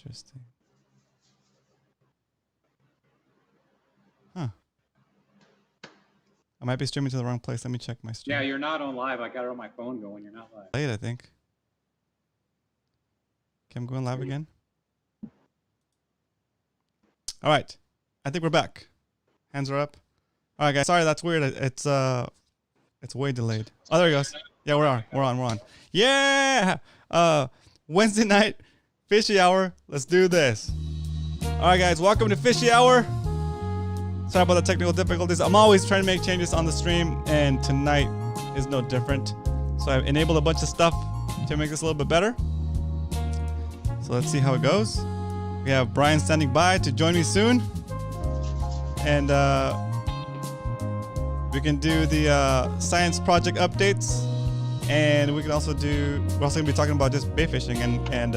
Interesting. Huh. I might be streaming to the wrong place. Let me check my stream. Yeah, you're not on live. I got it on my phone going. You're not live. Late, I think. Okay, I'm going live again. All right. I think we're back. Hands are up. All right, guys. Sorry, that's weird. It's way delayed. Oh, there it goes. Yeah, we're on. Yeah. Wednesday night, Fishy Hour. Let's do this. All right, guys. Welcome to Fishy Hour. Sorry about the technical difficulties. I'm always trying to make changes on the stream, and tonight is no different. So I've enabled a bunch of stuff to make this a little bit better. So let's see how it goes. We have Brian standing by to join me soon. And we can do the science project updates. And we can also we're also going to be talking about just bait fishing. And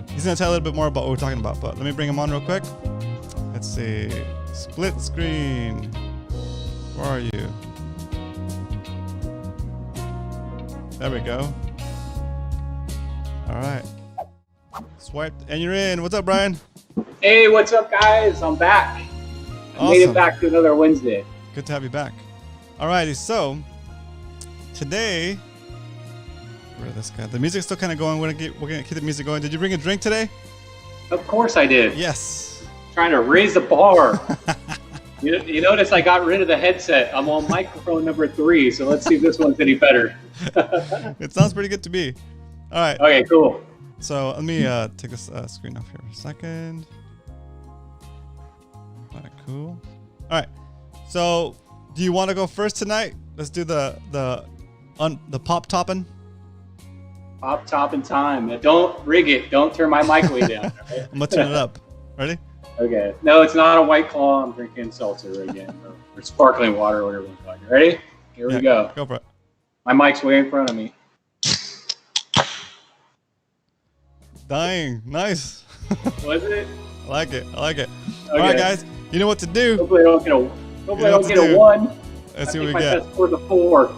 he's going to tell a little bit more about what we're talking about. But let me bring him on real quick. Let's see. Split screen. Where are you? There we go. All right. Swiped and you're in. What's up, Brian? Hey, what's up, guys? I'm back. Awesome. Made it back to another Wednesday. Good to have you back. Alrighty, so today, where this guy? The music's still kind of going. We're gonna keep the music going. Did you bring a drink today? Of course I did. Yes. Trying to raise the bar. You notice I got rid of the headset. I'm on microphone number 3, so let's see if this one's any better. It sounds pretty good to me. All right. Okay, cool. So let me take this screen off here for a second. All right, cool. All right. So, do you want to go first tonight? Let's do the pop topping. Pop topping time. Don't rig it. Don't turn my mic way down. Right? I'm gonna turn it up. Ready? Okay. No, it's not a White Claw. I'm drinking seltzer again, or sparkling water, or whatever you want. Ready? Here we go. Go for it. My mic's way in front of me. Dying. Nice. Was it? I like it. Okay. All right, guys. You know what to do. Hopefully I don't get a. Hopefully I don't get a 1. Let's see what we my get. best score's a 4.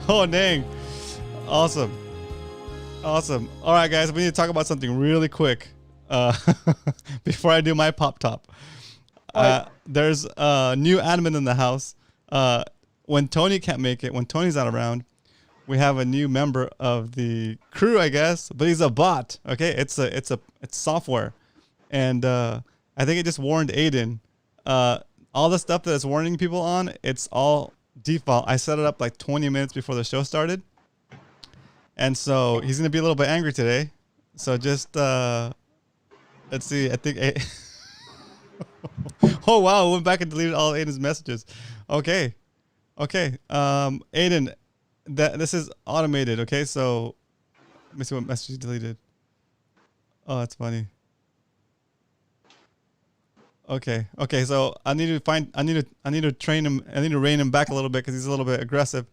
Oh, dang. Awesome. All right, guys. We need to talk about something really quick before I do my pop top. There's a new admin in the house. When Tony can't make it, when Tony's not around, we have a new member of the crew, I guess, but he's a bot. Okay, it's software, and I think it just warned Aiden. All the stuff that it's warning people on, it's all default. I set it up like 20 minutes before the show started, and so he's gonna be a little bit angry today. So just let's see. I think. Oh wow! I went back and deleted all Aiden's messages. Okay. Aiden. This is automated, okay? So let me see what message you deleted. Oh, that's funny. Okay. So I need to train him. I need to rein him back a little bit because he's a little bit aggressive.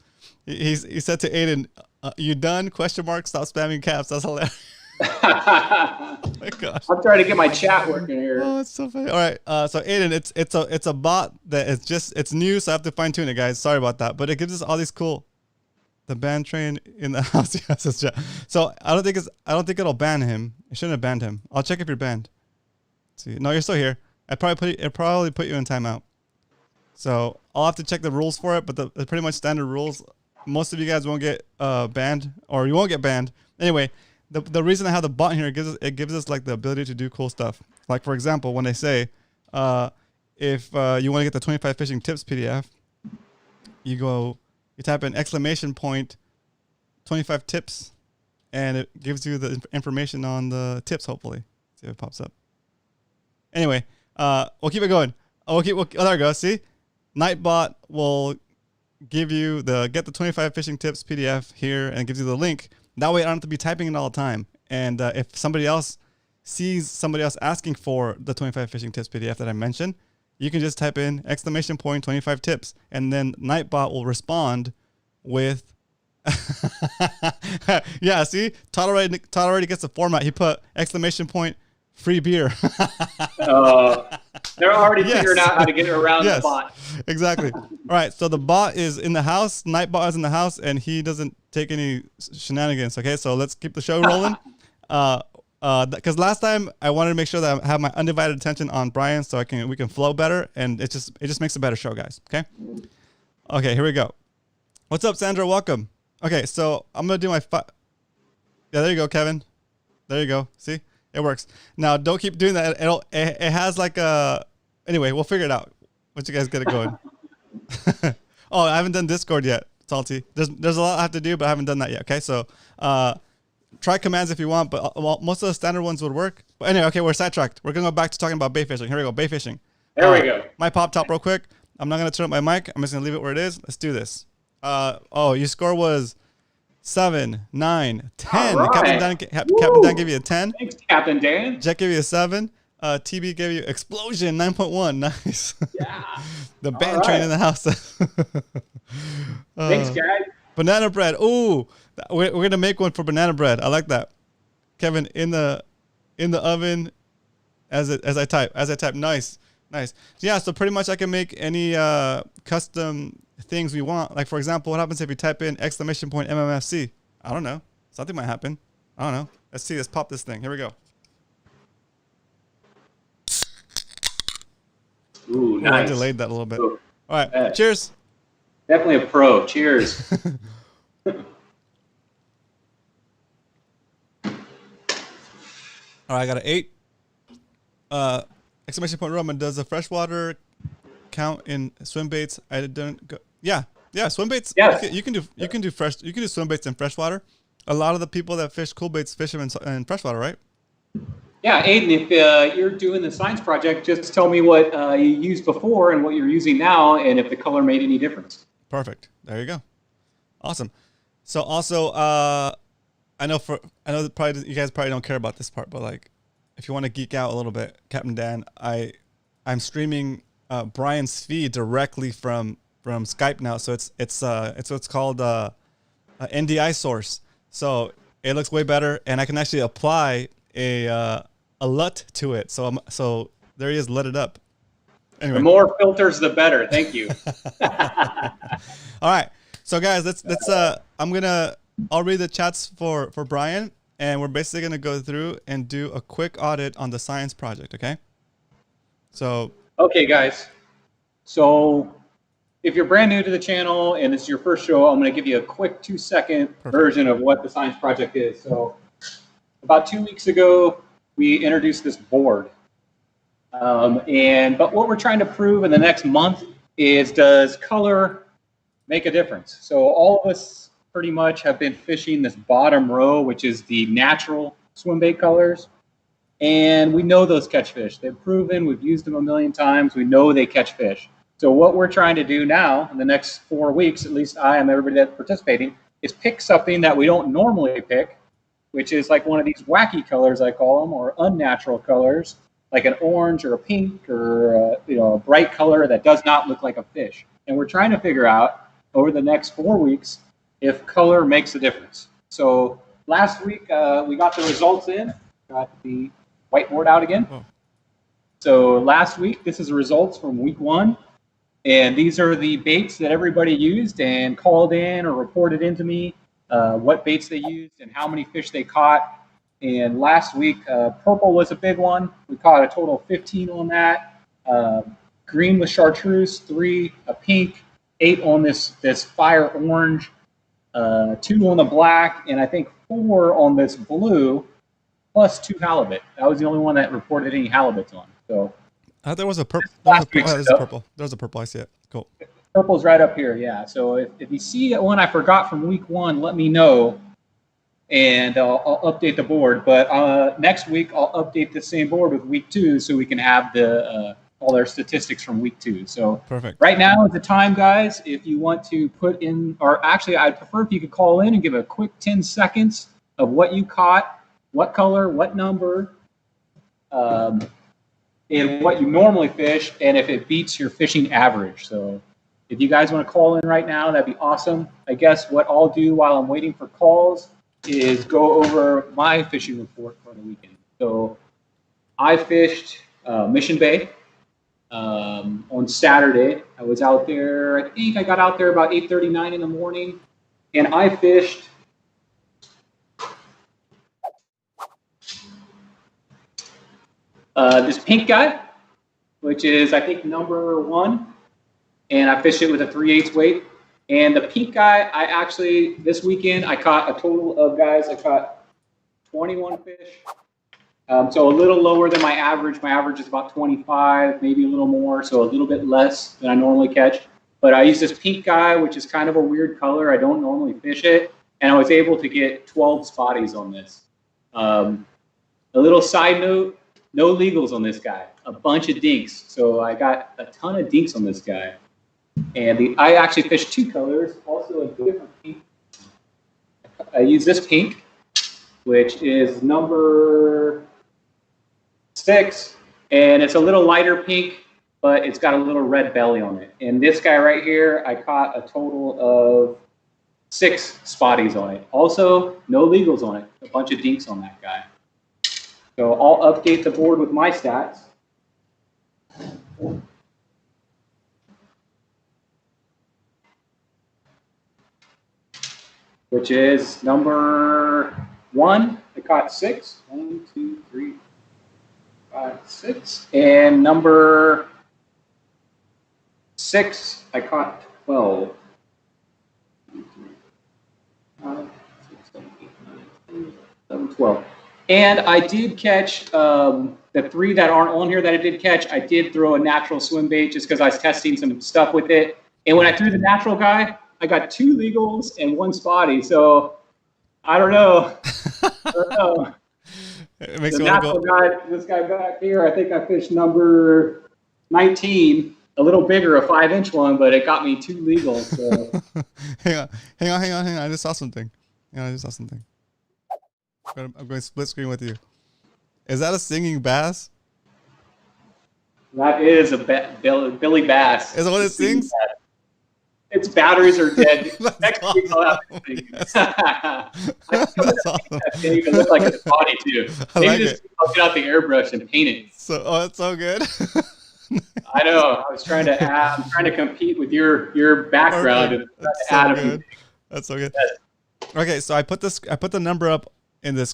He said to Aiden, "You done? Question mark. Stop spamming caps." That's hilarious. Oh my gosh. I'm trying to get my chat working here. Oh, it's so funny. All right. So Aiden, it's a bot that it's new, so I have to fine tune it, guys. Sorry about that, but it gives us all these cool. The ban train in the house. Yes, it's so I don't think it'll ban him. It shouldn't have banned him. I'll check if you're banned. Let's see, no, you're still here. It probably put you in timeout. So I'll have to check the rules for it, but the pretty much standard rules. Most of you guys won't get banned, or you won't get banned. Anyway, the reason I have the bot here, it gives us like the ability to do cool stuff. Like for example, when they say if you want to get the 25 fishing tips PDF, you type in exclamation point 25 tips, and it gives you the information on the tips, hopefully. See if it pops up. Anyway, we'll keep it going. Oh, there we go. See? Nightbot will give you get the 25 fishing tips PDF here, and it gives you the link. That way I don't have to be typing it all the time. And if somebody else sees somebody else asking for the 25 fishing tips PDF that I mentioned, you can just type in exclamation point 25 tips, and then Nightbot will respond with yeah, see? Todd already gets the format. He put exclamation point free beer. They're already figuring out how to get around the bot. Exactly. All right, so the bot is in the house. Nightbot is in the house, and he doesn't take any shenanigans. Okay, so let's keep the show rolling. Because last time I wanted to make sure that I have my undivided attention on Brian, so we can flow better, and it just makes a better show, guys. Okay, here we go. What's up, Sandra? Welcome. Okay, so I'm gonna do my yeah, there you go, Kevin. There you go. See, it works. Now don't keep doing that. It has like a. Anyway, we'll figure it out. Once you guys get it going. Oh, I haven't done Discord yet, Salty. There's a lot I have to do, but I haven't done that yet. Okay, so try commands if you want, but most of the standard ones would work. But anyway, okay, we're sidetracked. We're gonna go back to talking about bait fishing. Here we go, bait fishing. There we go. My pop top real quick. I'm not gonna turn up my mic. I'm just gonna leave it where it is. Let's do this. Oh, your score was 7, 9, 10. Right. Captain Dan gave you a 10. Thanks, Captain Dan. Jack gave you a 7. TB gave you explosion 9.1. Nice. Yeah. The band train in the house. Thanks, guys. Banana bread. Ooh, we're gonna make one for banana bread. I like that. Kevin, in the oven as I type. Nice. Yeah, so pretty much I can make any custom things we want. Like for example, what happens if you type in !MMFC? I don't know. Something might happen. I don't know. Let's see. Let's pop this thing. Here we go. Ooh, nice. I delayed that a little bit. Ooh. All right. Cheers. Definitely a pro. Cheers. All right, I got an 8. Exclamation point Roman, does the freshwater count in swim baits? I didn't go. Yeah, swim baits. Yes. You can do swim baits in freshwater. A lot of the people that fish cool baits fish them in freshwater, right? Yeah, Aiden, if you're doing the science project, just tell me what you used before and what you're using now, and if the color made any difference. Perfect. There you go. Awesome. So also, I know that probably you guys probably don't care about this part, but like, if you want to geek out a little bit, Captain Dan, I'm streaming Brian's feed directly from Skype now, so it's what's called NDI source. So it looks way better, and I can actually apply a LUT to it. So there he is, lit it up. Anyway. The more filters, the better. Thank you. All right, so guys, let's I'll read the chats for Brian, and we're basically gonna go through and do a quick audit on the science project. Okay. So. Okay, guys. So if you're brand new to the channel and it's your first show, I'm going to give you a quick 2-second version of what the science project is. So about 2 weeks ago, we introduced this board. But what we're trying to prove in the next month is, does color make a difference? So all of us pretty much have been fishing this bottom row, which is the natural swim bait colors. And we know those catch fish. They're proven. We've used them a million times. We know they catch fish. So what we're trying to do now, in the next 4 weeks, at least I and everybody that's participating, is pick something that we don't normally pick, which is like one of these wacky colors, I call them, or unnatural colors, like an orange or a pink or a bright color that does not look like a fish. And we're trying to figure out over the next 4 weeks if color makes a difference. So last week we got the results in. Got the whiteboard out again. Oh. So last week, this is the results from week 1. And these are the baits that everybody used and called in or reported into me, what baits they used and how many fish they caught. And last week, purple was a big one. We caught a total of 15 on that. Green was chartreuse, 3, a pink, 8 on this fire orange, 2 on the black, and I think 4 on this blue, plus 2 halibut. That was the only one that reported any halibuts on. So there was a purple. There's a purple. I see it. Cool. Purple's right up here. Yeah. So if you see that one I forgot from week 1, let me know, and I'll update the board. But next week I'll update the same board with week 2, so we can have the all their statistics from week 2. So perfect. Right now is the time, guys. If you want to put in, or actually, I'd prefer if you could call in and give a quick 10 seconds of what you caught, what color, what number, and what you normally fish, and if it beats your fishing average. So if you guys want to call in right now, that'd be awesome. I guess what I'll do while I'm waiting for calls is go over my fishing report for the weekend. So I fished Mission Bay on Saturday. I was out there. I think I got out there about 8:39 in the morning, and I fished this pink guy, which is, I think, number 1. And I fished it with a 3/8 weight. And the pink guy, I actually, this weekend, I caught a total of, guys, I caught 21 fish. So a little lower than my average. My average is about 25, maybe a little more, so a little bit less than I normally catch. But I used this pink guy, which is kind of a weird color. I don't normally fish it. And I was able to get 12 spotties on this. A little side note, no legals on this guy. A bunch of dinks. So I got a ton of dinks on this guy. And I actually fished 2 colors, also a different pink. I use this pink, which is number 6, and it's a little lighter pink, but it's got a little red belly on it. And this guy right here, I caught a total of 6 spotties on it. Also, no legals on it. A bunch of dinks on that guy. So I'll update the board with my stats. Which is number 1, I caught 6. 1, 2, 3, 5, 6. And number 6, I caught 12. 2, 3, 5, 6, 7, 8, 9, 10, 11, 12. And I did catch the 3 that aren't on here that I did catch. I did throw a natural swim bait just because I was testing some stuff with it. And when I threw the natural guy, I got 2 legals and 1 spotty, so I don't know. It makes the natural guy, this guy back here, I think I fished number 19, a little bigger, a 5-inch one, but it got me 2 legals. So. hang on. I just saw something. I'm going to split screen with you. Is that a singing bass? That is a Billy Bass. Is that what it sings? Bass. Its batteries are dead. Next week I'll have to sing. That's awesome. It even look like a spotty too. Maybe like just I'll get out the airbrush and paint it. So, that's so good. I know. I'm trying to compete with your background. Okay. That's so good. That's so good. Yes. Okay, so I put the number up in the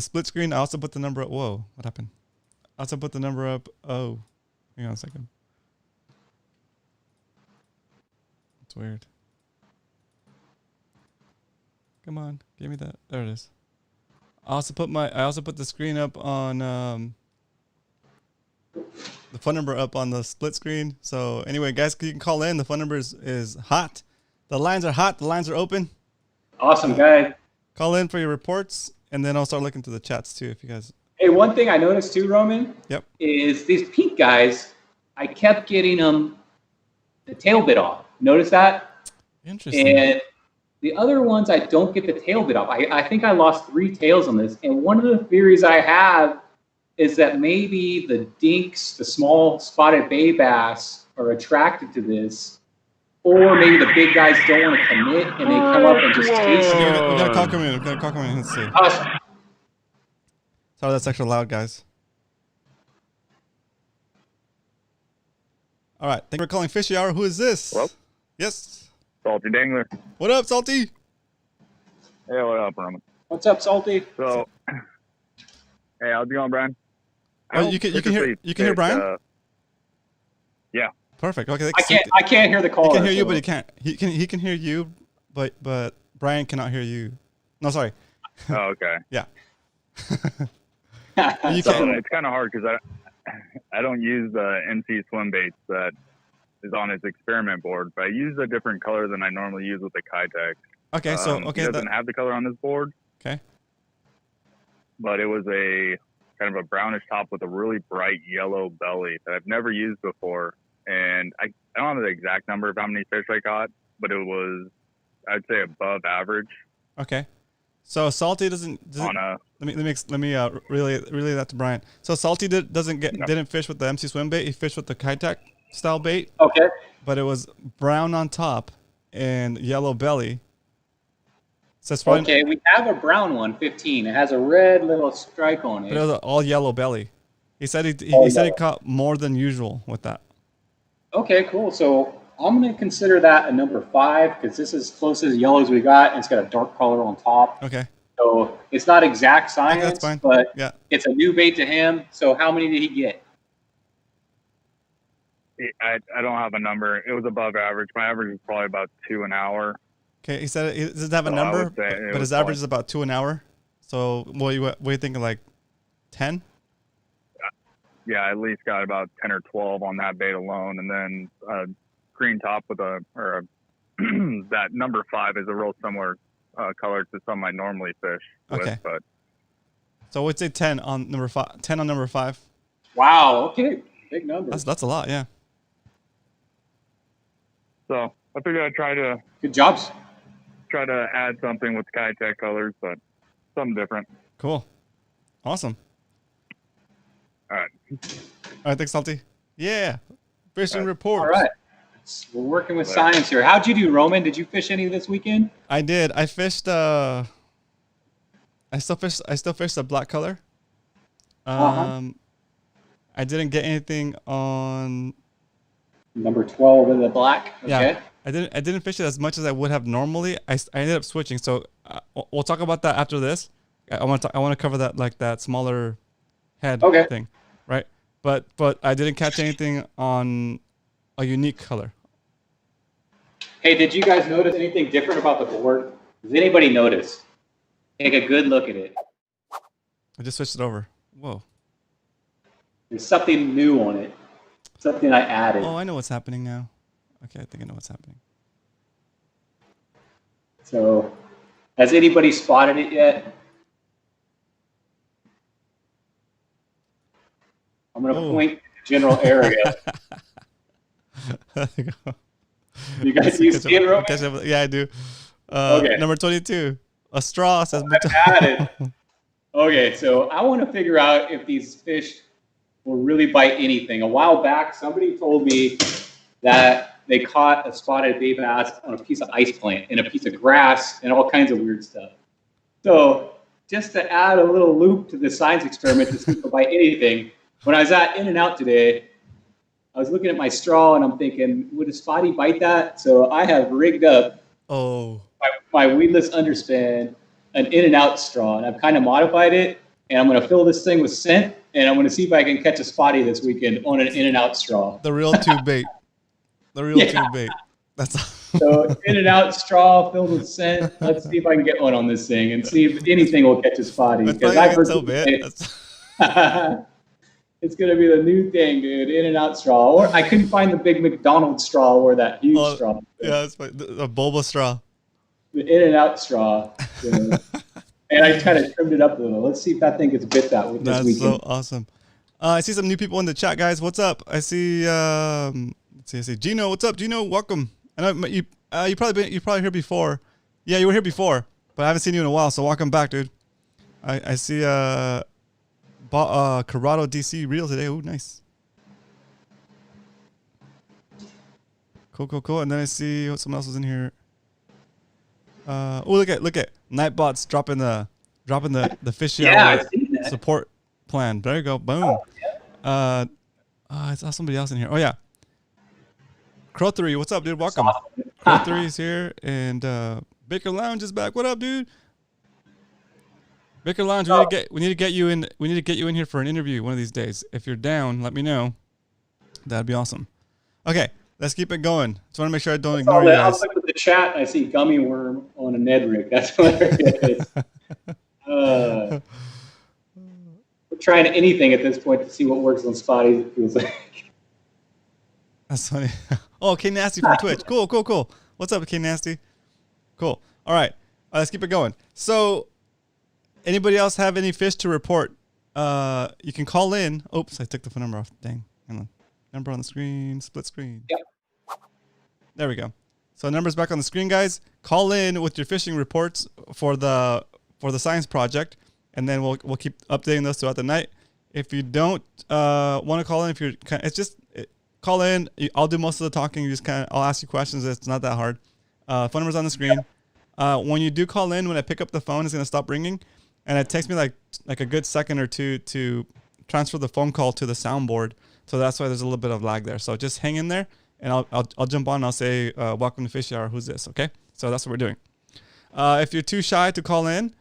split screen. I also put the number up. Whoa, what happened? I also put the number up. Oh, hang on a second. It's weird. Come on, give me that. There it is. I also put the screen up on the phone number up on the split screen. So anyway, guys, you can call in. The phone number is hot. The lines are hot. The lines are open. Awesome, guy. Call in for your reports, and then I'll start looking through the chats too. If you guys. Hey, one thing I noticed too, Roman. Yep. Is these pink guys? I kept getting them the tail bit off. Notice that? Interesting. And the other ones, I don't get the tail bit off. I think I lost 3 tails on this. And one of the theories I have is that maybe the dinks, the small spotted bay bass, are attracted to this. Or maybe the big guys don't want to commit and they come up and just taste it. We got a call coming in. Let's see. Awesome. Sorry, that's extra loud, guys. All right. Thank you for calling Fishy Hour. Who is this? Hello? Yes. Salty Dangler. What up, Salty? Hey, what up, Roman? What's up, Salty? So, hey, how's it going, Brian? Oh, you can hear Brian? Yeah. Perfect. Okay. I can't hear the caller. He can hear you, but he can't. He can hear you, but Brian cannot hear you. No, sorry. Oh, okay. Yeah. You can. It's kind of hard because I don't use the MC swim baits that is on his experiment board, but I use a different color than I normally use with the Kitech. Okay, he doesn't have the color on this board. Okay. But it was a kind of a brownish top with a really bright yellow belly that I've never used before. And I don't have the exact number of how many fish I caught, but it was, I'd say, above average. Okay. So Salty doesn't let me relay that to Brian. So Salty didn't fish with the MC swim bait. He fished with the Kitech style bait. Okay. But it was brown on top and yellow belly. So it's probably, okay, we have a brown one, 15. It has a red little stripe on it. But it was an all yellow belly. He said he All said he yellow. caught more than usual with that. Okay, cool. So I'm going to consider that a number 5 because this is as close as yellow as we got, and it's got a dark color on top. Okay. So it's not exact Okay, that's science, fine. but Yeah. it's a new bait to him. So how many did he get? I don't have a number. It was above average. My average is probably about 2 an hour. Okay. He said it doesn't have a So I number, would say it but was his average probably- is about 2 an hour. So what are you thinking, like 10? Yeah, at least got about 10 or 12 on that bait alone, and then green top with that number 5 is a real similar color to some I normally fish with. Okay. But So we'd say 10 on number 5. 10 on number 5. Wow. Okay. Big number. That's a lot. Yeah. so I figured I'd Good jobs. try to add something with Skytech colors, but something different. Cool. Awesome. All right. All right. Thanks, Salty. Yeah. Fishing report. All right. We're working with science here. How'd you do, Roman? Did you fish any this weekend? I did. I fished. I still fished the black color. I didn't get anything on. Number 12 in the black. Okay. Yeah. I didn't fish it as much as I would have normally. I ended up switching. So we'll talk about that after this. I want to cover that, like that smaller head thing, right? But I didn't catch anything on a unique color. Hey, did you guys notice anything different about the board? Does anybody notice? Take a good look at it. I just switched it over. Whoa. There's something new on it. Something I added. Oh, I know what's happening now. Okay, I think I know what's happening. So, has anybody spotted it yet? I'm going to point to the general area. You guys you see it, Roman? Yeah, I do. Okay. Number 22. A straw says. Added. Okay, so I want to figure out if these fish will really bite anything. A while back, somebody told me that they caught a spotted bay bass on a piece of ice plant and a piece of grass and all kinds of weird stuff. So just to add a little loop to the science experiment to see if they'll bite anything, when I was at In-N-Out today, I was looking at my straw and I'm thinking, would a spotty bite that? So I have rigged up my weedless underspin, an In-N-Out straw, and I've kind of modified it. And I'm going to fill this thing with scent, and I'm going to see if I can catch a spotty this weekend on an In-N-Out straw. The real tube bait. The real tube bait. That's so In-N-Out straw filled with scent. Let's see if I can get one on this thing and see if anything will catch a spotty. Because I've heard it's going to be the new thing, dude. In-N-Out straw. Or I couldn't find the big McDonald's straw or that huge straw. Yeah, it's like a boba straw. The In-N-Out straw. And I kind of trimmed it up a little. Let's see if that thing gets bit that week. That's this weekend. so awesome. I see some new people in the chat, guys. What's up? I see. I see Gino. What's up, Gino? Welcome. I know you probably here before. Yeah, you were here before, but I haven't seen you in a while. So welcome back, dude. I see. Corrado DC reel today. Oh, nice. Cool. And then I see someone else was in here. Look at Nightbot's dropping the fishy support plan. There you go. Boom. I saw somebody else in here. Oh yeah. Crow 3, what's up, dude? Welcome. Crow 3 is here, and Baker Lounge is back. What up, dude? Baker Lounge, we need to get you in. We need to get you in here for an interview one of these days. If you're down, let me know. That'd be awesome. Okay, let's keep it going. Just want to make sure I don't ignore you guys. I'll look at the chat. And I see gummy worm on a Ned rig. That's hilarious. We're trying anything at this point to see what works on spotties. It feels like. That's funny. Oh, K Nasty from Twitch. Cool. What's up, K Nasty? Cool. All right, let's keep it going. So. Anybody else have any fish to report? You can call in. Oops, I took the phone number off. Dang. Hang on. Number on the screen. Split screen. Yep. There we go. So number's back on the screen, guys. Call in with your fishing reports for the science project, and then we'll keep updating those throughout the night. If you don't want to call in, call in. I'll do most of the talking. I'll ask you questions. It's not that hard. Phone number's on the screen. When you do call in, when I pick up the phone, it's gonna stop ringing. And it takes me like a good second or two to transfer the phone call to the soundboard, so that's why there's a little bit of lag there. So just hang in there, and I'll jump on. And I'll say welcome to Fishy Hour. Who's this? Okay, so that's what we're doing. If you're too shy to call in,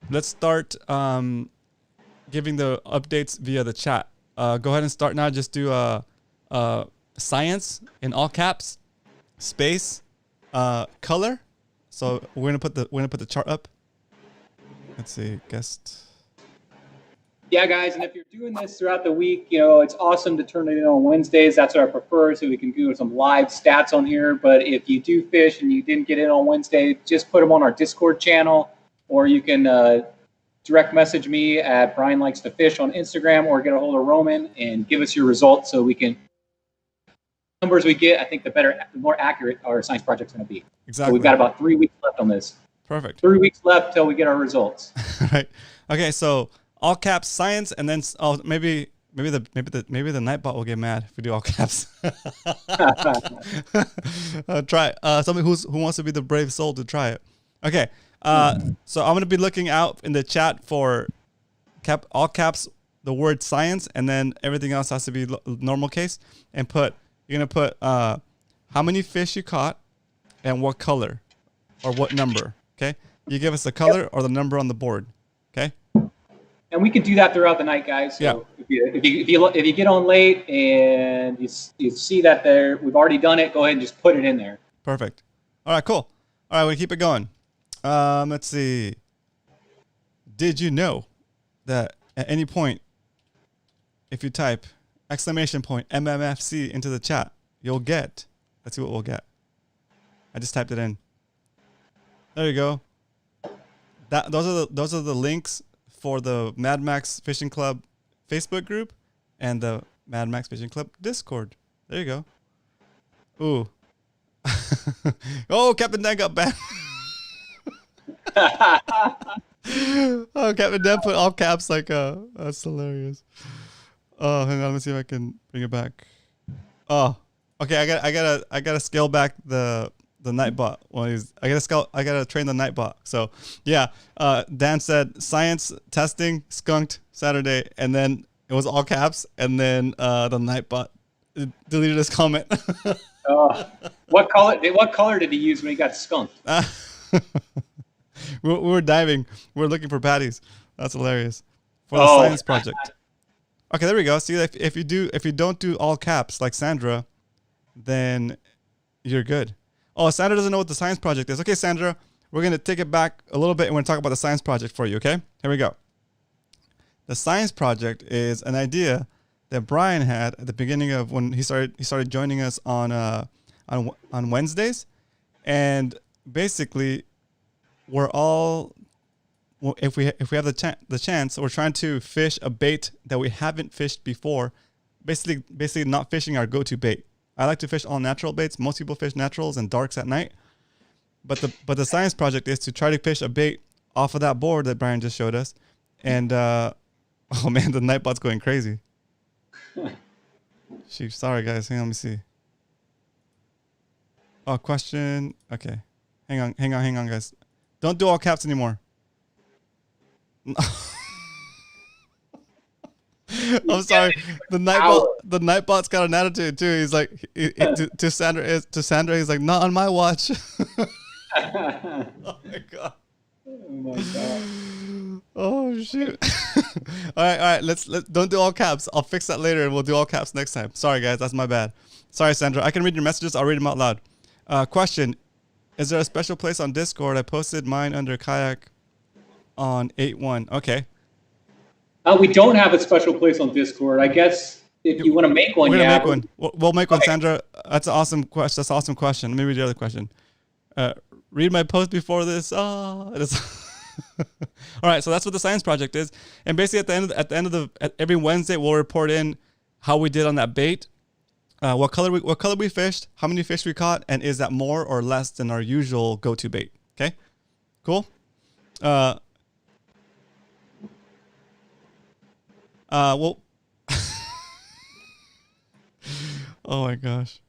let's start giving the updates via the chat. Go ahead and start now. Just do science in all caps, space, color. So we're gonna put the chart up. Let's see, guest. Yeah, guys, and if you're doing this throughout the week, it's awesome to turn it in on Wednesdays. That's what I prefer, so we can do some live stats on here. But if you do fish and you didn't get in on Wednesday, just put them on our Discord channel, or you can direct message me at Brian Likes to Fish on Instagram, or get a hold of Roman and give us your results so we can. Numbers we get, I think the more accurate our science project's going to be. Exactly. So we've got about 3 weeks left on this. Perfect. 3 weeks left till we get our results. Right. Okay. So all caps science, and then maybe the Nightbot will get mad if we do all caps. Try somebody who wants to be the brave soul to try it. Okay. So I'm gonna be looking out in the chat for all caps, the word science, and then everything else has to be normal case. And you're gonna put how many fish you caught and what color or what number. Okay. You give us the color or the number on the board. Okay. And we can do that throughout the night, guys. So if you get on late and you see that we've already done it, go ahead and just put it in there. Perfect. All right, cool. All right, we keep it going. Let's see. Did you know that at any point, if you type !MMFC into the chat, you'll get. Let's see what we'll get. I just typed it in. There you go. Those are the links for the Mad Max Fishing Club Facebook group and the Mad Max Fishing Club Discord. There you go. Ooh. Oh, Captain Dan got banned. Oh, Captain Dan put all caps like that's hilarious. Oh, hang on, let me see if I can bring it back. Oh, okay. I gotta scale back the Nightbot. I gotta train the Nightbot. So yeah, Dan said science testing skunked Saturday, and then it was all caps, and then the Nightbot deleted his comment. What color did he use when he got skunked? we were diving. We were looking for patties. That's hilarious. For the science project. Okay, there we go. See, if you don't do all caps like Sandra, then you're good. Oh, Sandra doesn't know what the science project is. Okay, Sandra, we're going to take it back a little bit and we're going to talk about the science project for you, okay? Here we go. The science project is an idea that Brian had at the beginning of when he started joining us on Wednesdays. And basically, if we have the chance, we're trying to fish a bait that we haven't fished before, basically not fishing our go-to bait. I like to fish all natural baits. Most people fish naturals and darks at night. But the science project is to try to fish a bait off of that board that Brian just showed us. And oh man, the Nightbot's going crazy. Shoot, sorry guys. Hang on, let me see. Oh, question. Okay. Hang on, guys. Don't do all caps anymore. I'm sorry. The Nightbot's got an attitude too. He's like to Sandra. He's like, not on my watch. Oh my god. Oh my god. Oh shoot. all right. Let's don't do all caps. I'll fix that later, and we'll do all caps next time. Sorry guys, that's my bad. Sorry Sandra. I can read your messages. I'll read them out loud. Question: is there a special place on Discord? I posted mine under kayak on 8-1. Okay. We don't have a special place on Discord. I guess if you want to make one, we're gonna make one. We'll make one, Sandra. That's an awesome question. That's an awesome question. Let me read the other question. Read my post before this. All right, so that's what the science project is, and basically at the end of every Wednesday, we'll report in how we did on that bait, what color we fished, how many fish we caught, and is that more or less than our usual go-to bait? Okay, cool. Well, oh my gosh.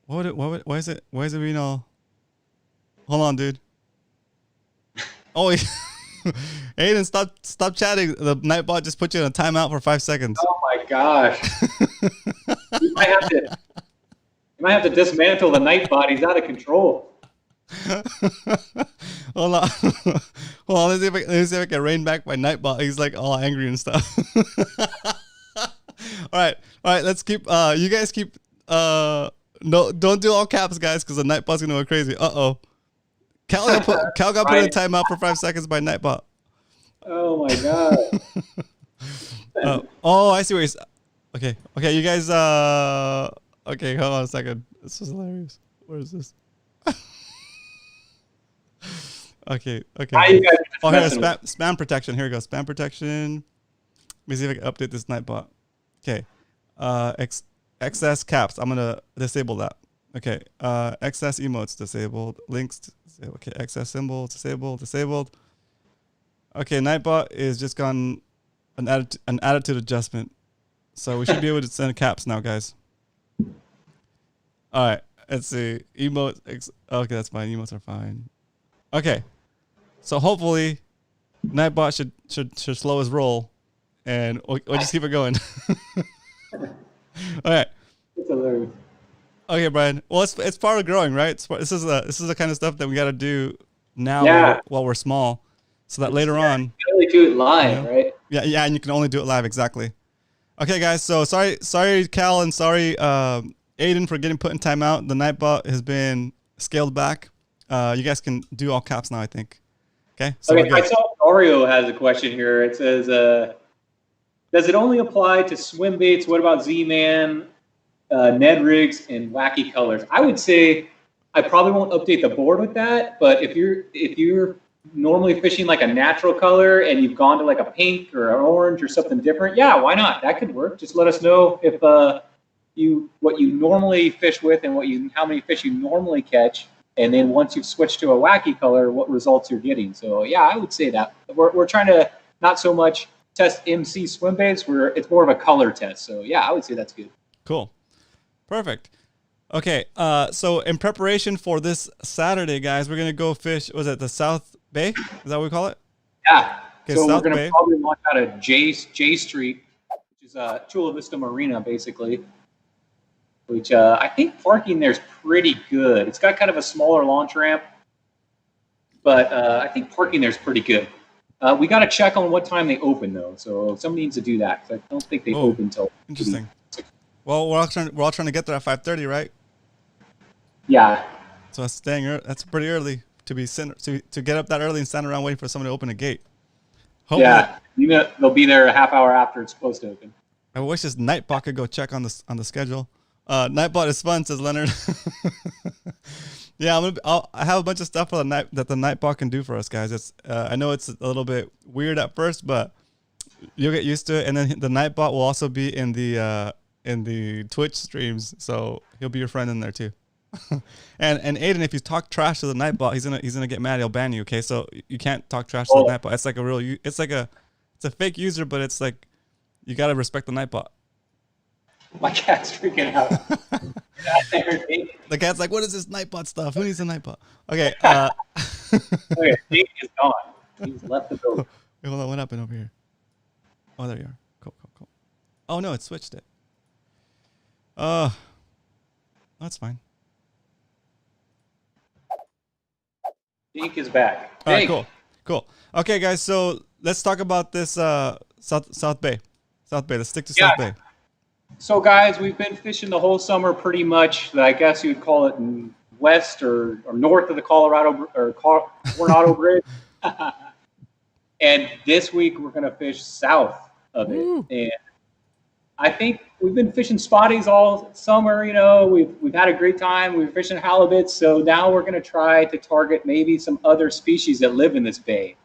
Why is it being all, hold on, dude. Oh, Aiden, stop chatting. The Nightbot just put you in a timeout for 5 seconds. Oh my gosh. You might have to dismantle the Nightbot. He's out of control. Hold on. Hold on. Let me see if I can rein back my Nightbot. He's like all angry and stuff. All right. Let's keep. You guys keep. No, don't do all caps, guys, because the Nightbot's gonna go crazy. Cal got put in timeout for 5 seconds by Nightbot. Oh my god. I see where he's. Okay. You guys. Okay, hold on a second. This is hilarious. Where is this? Okay. Here, spam protection. Here we go. Spam protection. Let me see if I can update this Nightbot. Okay. Excess caps. I'm gonna disable that. Okay. Excess emotes disabled. Links. Okay. Excess symbols disabled. Okay. Nightbot is just gone an attitude adjustment. So we should be able to send caps now, guys. All right. Let's see. Emotes. Okay, that's fine. Emotes are fine. Okay. So hopefully, Nightbot should slow his roll, and we'll just keep it going. All right. It's hilarious. Okay, Brian. Well, it's part of growing, right? This is the kind of stuff that we got to do now while we're small, so that later on. You can only do it live, right? Yeah, and you can only do it live, exactly. Okay, guys. So sorry, Cal, and sorry, Aiden, for getting put in timeout. The Nightbot has been scaled back. You guys can do all caps now, I think. Okay. So okay. I saw Oreo has a question here. It says, does it only apply to swim baits? What about Z-Man, Ned rigs, and wacky colors? I would say I probably won't update the board with that. But if you're normally fishing like a natural color and you've gone to like a pink or an orange or something different, yeah, why not? That could work. Just let us know if what you normally fish with and how many fish you normally catch. And then once you've switched to a wacky color, what results you're getting. So yeah, I would say that we're trying to not so much test MC swim baits, it's more of a color test. So yeah, I would say that's good. Cool. Perfect. Okay. So in preparation for this Saturday, guys, we're going to go fish. Was it the South Bay? Is that what we call it? Yeah. Okay, so South we're going Bay. to probably launch out of J Street, which is Chula Vista Marina, basically. Which I think parking there's pretty good. It's got kind of a smaller launch ramp, but I think parking there's pretty good. We got to check on what time they open though, so somebody needs to do that because I don't think they open until. Interesting. Well, we're all trying to get there at 5:30, right? Yeah. So that's pretty early to get up that early and stand around waiting for someone to open a gate. Hopefully, they'll be there a half hour after it's supposed to open. I wish this Nightbot could go check on the schedule. Nightbot is fun, says Leonard. Yeah, I have a bunch of stuff for that the Nightbot can do for us, guys. It's I know it's a little bit weird at first, but you'll get used to it. And then the Nightbot will also be in the Twitch streams, so he'll be your friend in there too. and Aiden, if you talk trash to the Nightbot, he's gonna get mad. He'll ban you. Okay, so you can't talk trash to the Nightbot. It's like it's a fake user, but it's like you gotta respect the Nightbot. My cat's freaking out. The cat's like, what is this Nightbot stuff? Who needs a Nightbot? Okay. Okay, Jake is gone. He's left the building. Wait, hold on. What happened over here? Oh, there you are. Cool. Oh, no, it switched it. That's fine. Jake is back. All right, cool. Okay, guys, so let's talk about this South Bay. Let's stick to South Bay. So, guys, we've been fishing the whole summer pretty much. I guess you would call it west or north of the Coronado Bridge. And this week we're going to fish south of it. Ooh. And I think we've been fishing spotties all summer. We've had a great time. We're fishing halibuts. So now we're going to try to target maybe some other species that live in this bay.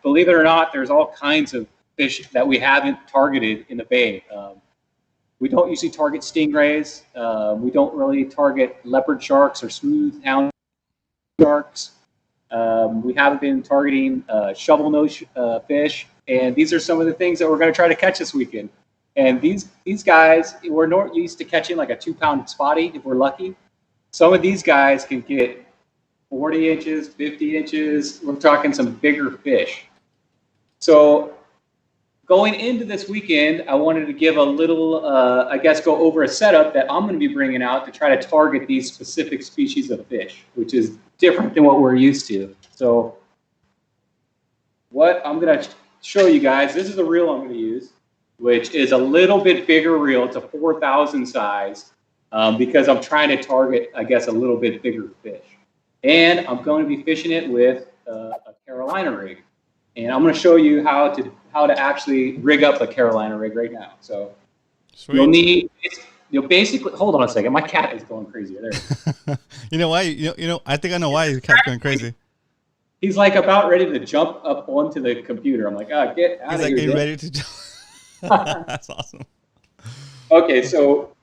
Believe it or not, there's all kinds of fish that we haven't targeted in the bay. We don't usually target stingrays. We don't really target leopard sharks or smooth hound sharks. We haven't been targeting shovel nose fish. And these are some of the things that we're going to try to catch this weekend. And these guys, we're not used to catching like a 2-pound spotty if we're lucky. Some of these guys can get 40 inches, 50 inches. We're talking some bigger fish. So going into this weekend, I wanted to give a little, I guess, go over a setup that I'm going to be bringing out to try to target these specific species of fish, which is different than what we're used to. So what I'm going to show you guys, this is the reel I'm going to use, which is a little bit bigger reel. It's a 4,000 size because I'm trying to target, I guess, a little bit bigger fish. And I'm going to be fishing it with a Carolina rig. And I'm going to show you how to actually rig up a Carolina rig right now. So Sweet. you'll basically, hold on a second. My cat is going crazy. There. You know why? You know, I think I know why your cat's going crazy. He's like about ready to jump up onto the computer. I'm like, oh, get out of here. He's like getting ready to jump. That's awesome. Okay, so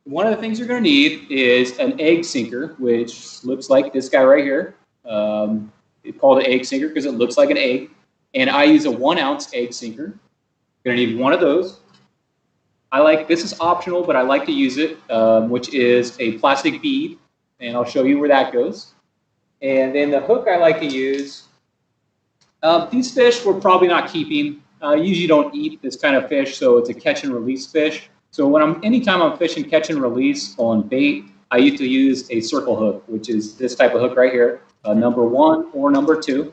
one of the things you're going to need is an egg sinker, which looks like this guy right here. It's called an egg sinker because it looks like an egg. And I use a 1-ounce egg sinker. You're going to need one of those. This is optional, but I like to use it, which is a plastic bead. And I'll show you where that goes. And then the hook I like to use, these fish we're probably not keeping. Usually don't eat this kind of fish, so it's a catch and release fish. So anytime I'm fishing catch and release on bait, I used to use a circle hook, which is this type of hook right here, number 1 or number 2.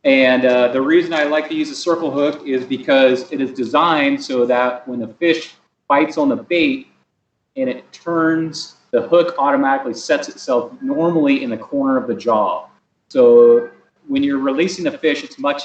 And the reason I like to use a circle hook is because it is designed so that when the fish bites on the bait and it turns, the hook automatically sets itself normally in the corner of the jaw. So when you're releasing the fish, it's much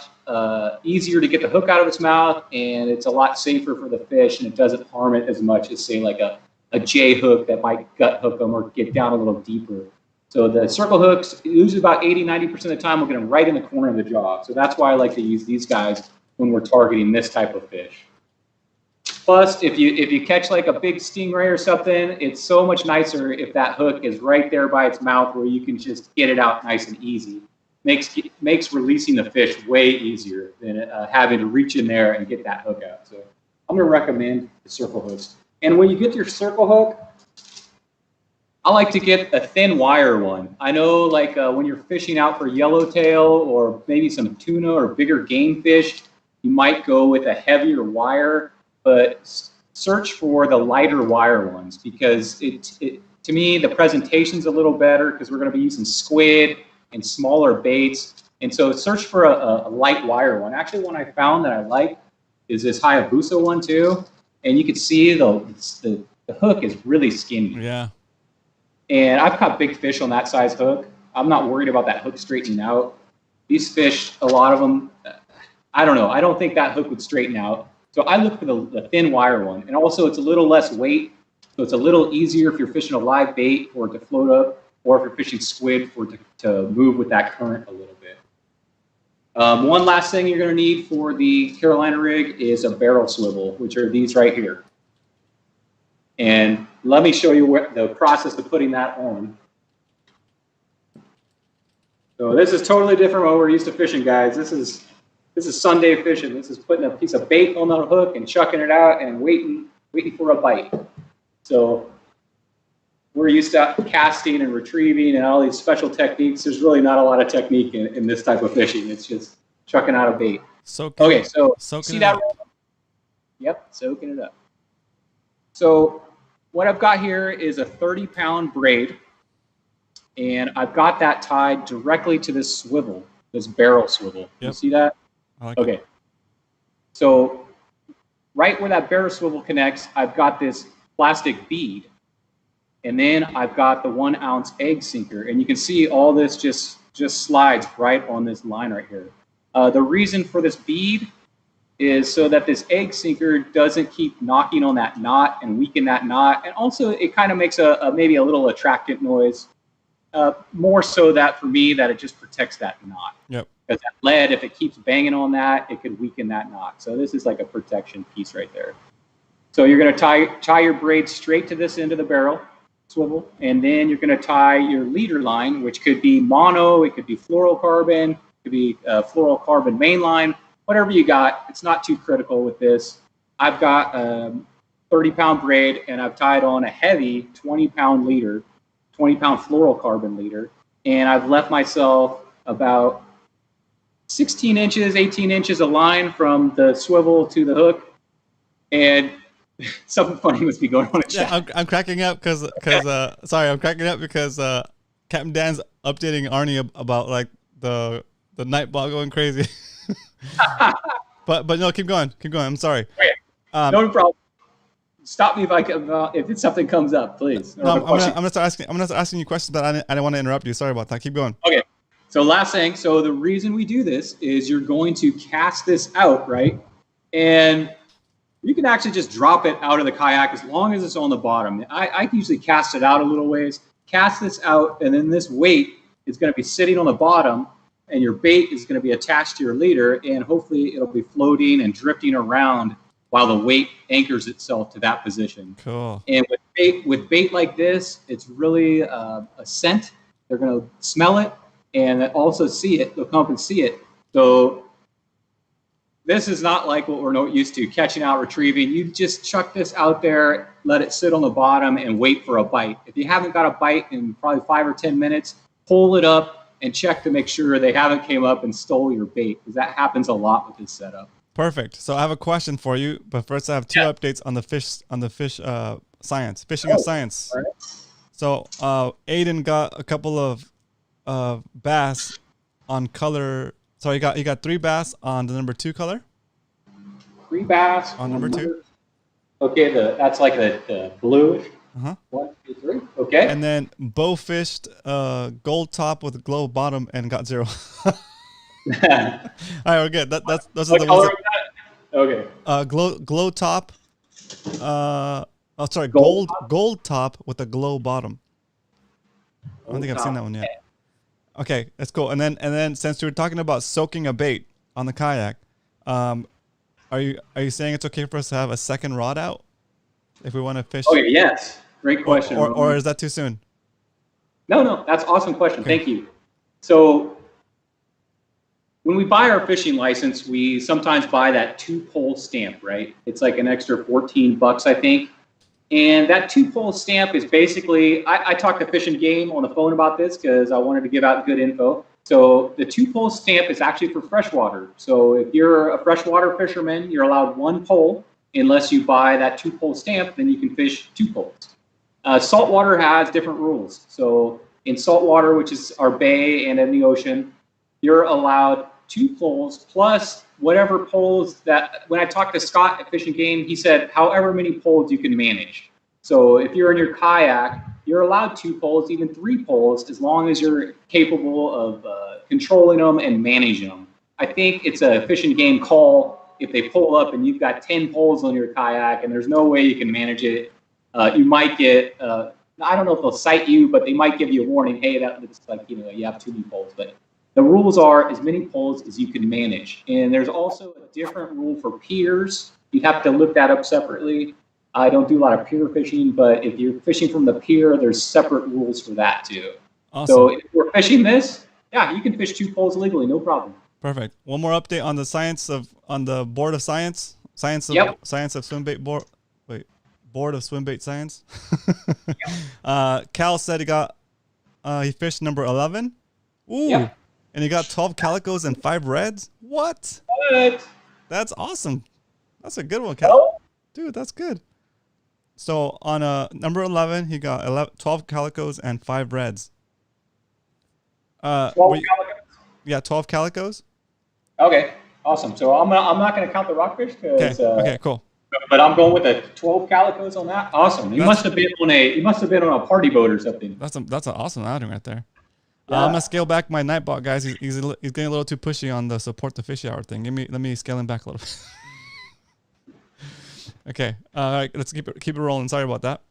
easier to get the hook out of its mouth, and it's a lot safer for the fish, and it doesn't harm it as much as, say, like a J hook that might gut hook them or get down a little deeper. So the circle hooks, usually about 80-90% of the time, will get them right in the corner of the jaw. So that's why I like to use these guys when we're targeting this type of fish. Plus, if you catch like a big stingray or something, it's so much nicer if that hook is right there by its mouth where you can just get it out nice and easy. Makes releasing the fish way easier than having to reach in there and get that hook out. So I'm going to recommend the circle hooks. And when you get your circle hook, I like to get a thin wire one. I know like when you're fishing out for yellowtail or maybe some tuna or bigger game fish, you might go with a heavier wire, but search for the lighter wire ones because to me, the presentation's a little better because we're going to be using squid and smaller baits. And so search for a light wire one. Actually, one I found that I like is this Hayabusa one too. And you can see the hook is really skinny. Yeah. And I've caught big fish on that size hook. I'm not worried about that hook straightening out. These fish, a lot of them, I don't know. I don't think that hook would straighten out. So I look for the thin wire one. And also it's a little less weight. So it's a little easier if you're fishing a live bait for it to float up, or if you're fishing squid for it to move with that current a little bit. One last thing you're going to need for the Carolina rig is a barrel swivel, which are these right here. And let me show you the process of putting that on. So this is totally different from what we're used to fishing, guys. This is Sunday fishing. This is putting a piece of bait on the hook and chucking it out and waiting for a bite. So we're used to casting and retrieving and all these special techniques. There's really not a lot of technique in this type of fishing. It's just chucking out a bait. Okay, so see that? Yep, soaking it up. So what I've got here is a 30-pound braid, and I've got that tied directly to this swivel, this barrel swivel. Yep. You see that? Okay. It. So right where that barrel swivel connects, I've got this plastic bead, and then I've got the 1-ounce egg sinker, and you can see all this just slides right on this line right here. The reason for this bead is so that this egg sinker doesn't keep knocking on that knot and weaken that knot. And also it kind of makes maybe a little attractant noise, more so that for me that it just protects that knot. Yep. Because that lead, if it keeps banging on that, it could weaken that knot. So this is like a protection piece right there. So you're going to tie your braid straight to this end of the barrel swivel, and then you're going to tie your leader line, which could be mono, it could be fluorocarbon, it could be fluorocarbon mainline. Whatever you got, it's not too critical with this. I've got a 30-pound braid, and I've tied on a heavy 20-pound leader, 20-pound fluorocarbon leader. and I've left myself about 16 inches, 18 inches of line from the swivel to the hook, and something funny must be going on in chat. Yeah, I'm cracking up because I'm cracking up because Captain Dan's updating Arnie about like the Nightbot going crazy. but no, keep going. I'm sorry. Okay. No problem. Stop me if something comes up, please. No, I'm gonna start asking you questions, but I didn't want to interrupt you. Sorry about that. Keep going. Okay. So last thing. So the reason we do this is you're going to cast this out, right? And you can actually just drop it out of the kayak as long as it's on the bottom. I usually cast it out a little ways, cast this out, and then this weight is going to be sitting on the bottom, and your bait is going to be attached to your leader, and hopefully it'll be floating and drifting around while the weight anchors itself to that position. Cool. And with bait like this, it's really a scent. They're going to smell it and also see it. They'll come up and see it. So this is not like what we're not used to, catching out, retrieving. You just chuck this out there, let it sit on the bottom, and wait for a bite. If you haven't got a bite in probably 5 or 10 minutes, pull it up and check to make sure they haven't came up and stole your bait, because that happens a lot with this setup. Perfect. So I have a question for you, but first I have two updates on the fish science, fishing of science. Right. So Aiden got a couple of bass on color. So he got 3 bass on the number 2 color. 3 bass on number 2. Okay, that's like the bluish. 1, 2, 3. Okay. And then Bo fished gold top with glow bottom and got 0. All right, we're good. Those are the ones. Okay. Glow top. Gold top with a glow bottom. I don't think I've seen that one yet. Okay, that's cool. And then since we were talking about soaking a bait on the kayak, are you saying it's okay for us to have a second rod out if we want to fish? Okay, yes. Great question. Or is that too soon? No, that's an awesome question. Okay. Thank you. So when we buy our fishing license, we sometimes buy that 2-pole stamp, right? It's like an extra $14, I think. And that 2-pole stamp is basically, I talked to Fish and Game on the phone about this because I wanted to give out good info. So the 2-pole stamp is actually for freshwater. So if you're a freshwater fisherman, you're allowed 1 pole. Unless you buy that 2-pole stamp, then you can fish 2 poles. Saltwater has different rules. So in saltwater, which is our bay and in the ocean, you're allowed 2 poles plus whatever poles that, when I talked to Scott at Fish and Game, he said however many poles you can manage. So if you're in your kayak, you're allowed 2 poles, even 3 poles, as long as you're capable of controlling them and managing them. I think it's a Fish and Game call if they pull up and you've got 10 poles on your kayak and there's no way you can manage it. You might get, I don't know if they'll cite you, but they might give you a warning, hey, that's like, you have too many poles. But the rules are as many poles as you can manage. And there's also a different rule for piers. You have to look that up separately. I don't do a lot of pier fishing, but if you're fishing from the pier, there's separate rules for that too. Awesome. So if we're fishing this, yeah, you can fish 2 poles legally, no problem. Perfect. One more update on the on the board of science of swim bait board. Wait, board of swim bait science. Cal said he fished number 11. Ooh. Yep. And he got 12 calicos and 5 reds. What? That's awesome. That's a good one, Cal. Oh. Dude, that's good. So on number 11, he got 12 calicos and 5 reds. 12 calicos? Yeah, 12 calicos. Okay, awesome. So I'm not going to count the rockfish because. Okay, cool. But I'm going with the 12 calicos on that. Awesome. You must have been on a party boat or something. That's an awesome outing right there. Yeah. I'm gonna scale back my Nightbot, guys. He's getting a little too pushy on the support the fish hour thing. Let me scale him back a little bit. Okay. All right. Let's keep it rolling. Sorry about that.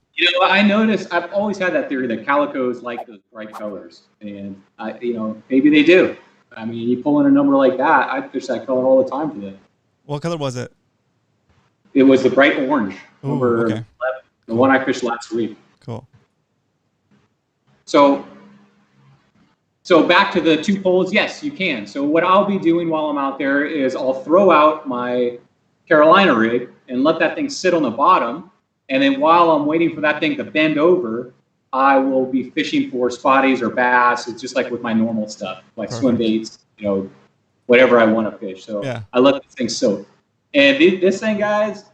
I noticed. I've always had that theory that calicos like those bright colors, and maybe they do. I mean, you pull in a number like that, I fish that color all the time for them. What color was it? It was the bright orange. Ooh, number okay. 11, the one I fished last week. Cool. So back to the 2 poles, yes, you can. So what I'll be doing while I'm out there is I'll throw out my Carolina rig and let that thing sit on the bottom. And then while I'm waiting for that thing to bend over, I will be fishing for spotties or bass. It's just like with my normal stuff, like swim baits, whatever I want to fish. So Yeah. I let this thing soak. And this thing, guys,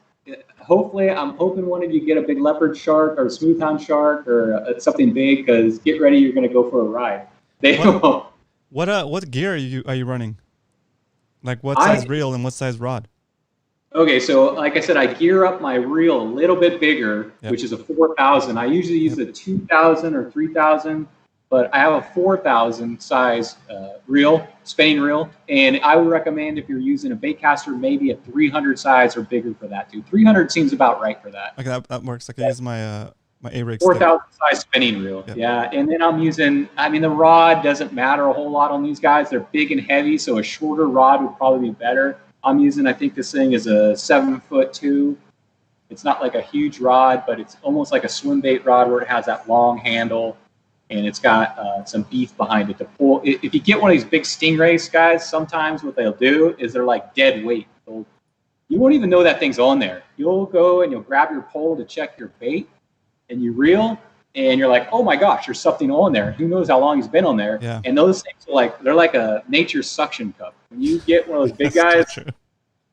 hopefully, I'm hoping one of you get a big leopard shark or smoothhound shark or something big, because get ready, you're going to go for a ride. What gear are you running? Like what size reel and what size rod? Okay, so like I said, I gear up my reel a little bit bigger, which is a 4,000. I usually use a 2,000 or 3,000, but I have a 4,000 size reel, spinning reel, and I would recommend if you're using a bait caster, maybe a 300 size or bigger for that too. 300 seems about right for that. Okay, that works. I can use my my A-rig 4,000 size spinning reel. Yep. Yeah, and then I'm using. I mean, the rod doesn't matter a whole lot on these guys. They're big and heavy, so a shorter rod would probably be better. I'm using, I think this thing is a 7'2". It's not like a huge rod, but it's almost like a swim bait rod where it has that long handle, and it's got some beef behind it to pull. If you get one of these big stingrays, guys, sometimes what they'll do is they're like dead weight. You won't even know that thing's on there. You'll go and you'll grab your pole to check your bait, and you reel, and you're like, oh my gosh, there's something on there. Who knows how long he's been on there? Yeah. And those things are like, they're like a nature suction cup. When you get one of those big guys,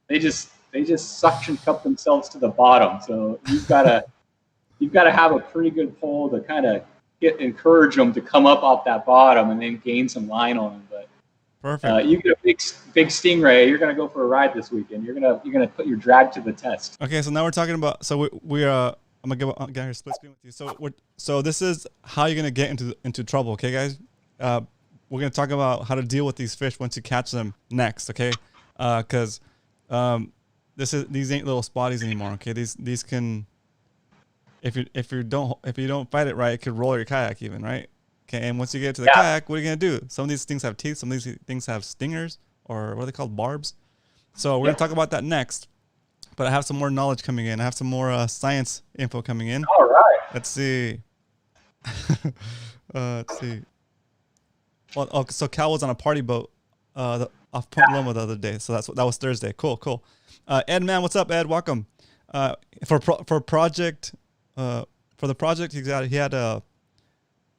they just suction cup themselves to the bottom. So you've got to have a pretty good pole to kind of encourage them to come up off that bottom and then gain some line on them. But perfect. You get a big stingray, you're gonna go for a ride this weekend. You're gonna put your drag to the test. Okay, so now we're talking about. So we I'm gonna get here split screen with you. So this is how you're gonna get into trouble, okay, guys? We're gonna talk about how to deal with these fish once you catch them next, okay? Because these ain't little spotties anymore, okay? These can, if you don't fight it right, it could roll your kayak even, right? Okay, and once you get to the kayak, what are you gonna do? Some of these things have teeth, some of these things have stingers, or what are they called, barbs? So we're gonna talk about that next. But I have some more knowledge coming in. I have some more science info coming in. All right. Let's see. Let's see. Well, so Cal was on a party boat off Point Loma the other day. So that was Thursday. Cool. Ed, man, what's up, Ed? Welcome. For the project, he had a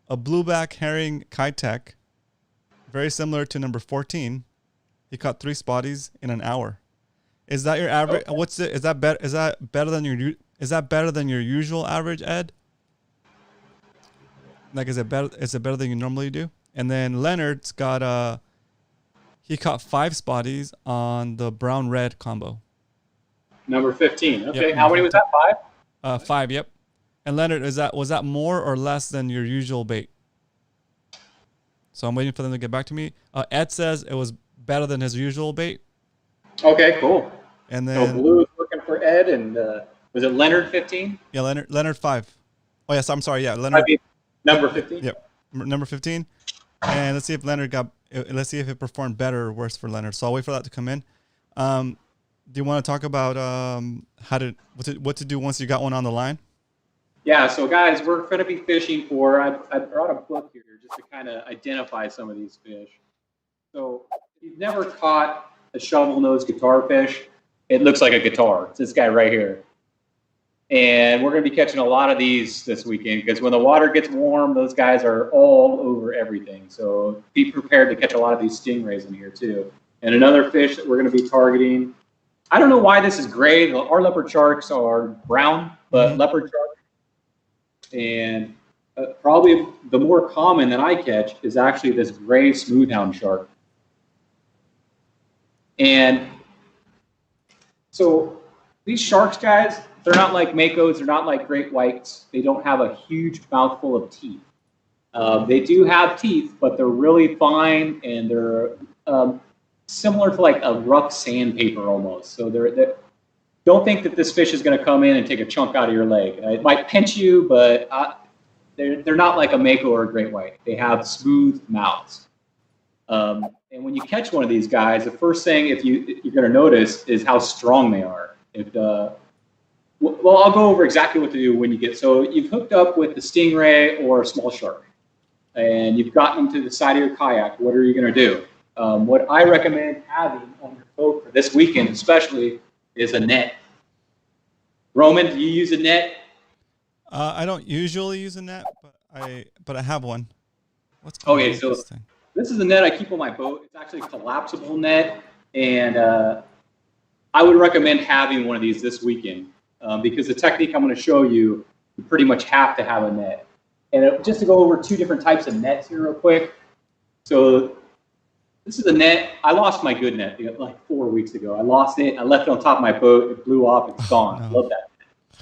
blueback herring Kitech, very similar to number 14. He caught 3 spotties in an hour. Is that your average? Is that better than your usual average, Ed? Like, is it better than you normally do? And then Leonard's got he caught 5 spotties on the brown red combo. Number 15. Okay, yep. How many was that? 5? 5. Yep. And Leonard, was that more or less than your usual bait? So I'm waiting for them to get back to me. Ed says it was better than his usual bait. Okay, cool. And then so Blue is looking for Ed, and was it Leonard 15? Yeah, Leonard 5. Oh yes, I'm sorry. Yeah, Leonard. Number 15. Yep, number 15. And let's see if let's see if it performed better or worse for Leonard. So I'll wait for that to come in. Do you want to talk about what to do once you got one on the line? Yeah. So guys, we're going to be fishing for. I brought a book here just to kind of identify some of these fish. So if you've never caught a shovel-nosed guitar fish, it looks like a guitar. It's this guy right here. And we're going to be catching a lot of these this weekend because when the water gets warm, those guys are all over everything. So be prepared to catch a lot of these stingrays in here too. And another fish that we're going to be targeting, I don't know why this is gray. Our leopard sharks are brown, but leopard shark. And probably the more common that I catch is actually this gray smoothhound shark. And so these sharks, guys, they're not like makos, they're not like great whites. They don't have a huge mouthful of teeth. They do have teeth, but they're really fine, and they're similar to like a rough sandpaper almost. So they're don't think that this fish is going to come in and take a chunk out of your leg. It might pinch you, but they're not like a mako or a great white. They have smooth mouths. And when you catch one of these guys, the first thing you're going to notice is how strong they are. Well, I'll go over exactly what to do when you get. So you've hooked up with the stingray or a small shark, and you've gotten them to the side of your kayak. What are you going to do? What I recommend having on your boat for this weekend, especially, is a net. Roman, do you use a net? I don't usually use a net, but but I have one. What's going on Okay, with so this thing? this is the net I keep on my boat. It's actually a collapsible net, and I would recommend having one of these this weekend because the technique I'm going to show you, you pretty much have to have a net. And just to go over 2 different types of nets here real quick. So this is a net. I lost my good net like 4 weeks ago. I lost it. I left it on top of my boat. It blew off. It's gone. No. I love that.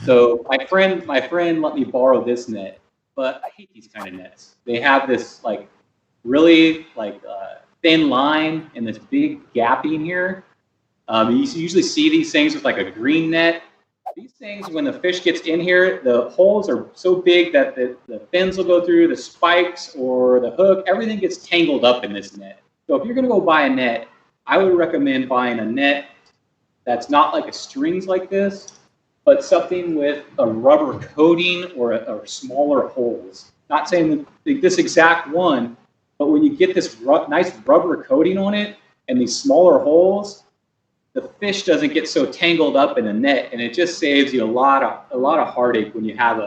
So my friend let me borrow this net, but I hate these kind of nets. They have this like really like thin line and this big gapping here. You usually see these things with like a green net. These things, when the fish gets in here, the holes are so big that the fins will go through, the spikes or the hook, everything gets tangled up in this net. So if you're going to go buy a net, I would recommend buying a net that's not like a strings like this, but something with a rubber coating or smaller holes. Not saying that this exact one, but when you get this nice rubber coating on it and these smaller holes, the fish doesn't get so tangled up in a net, and it just saves you a lot of heartache when you have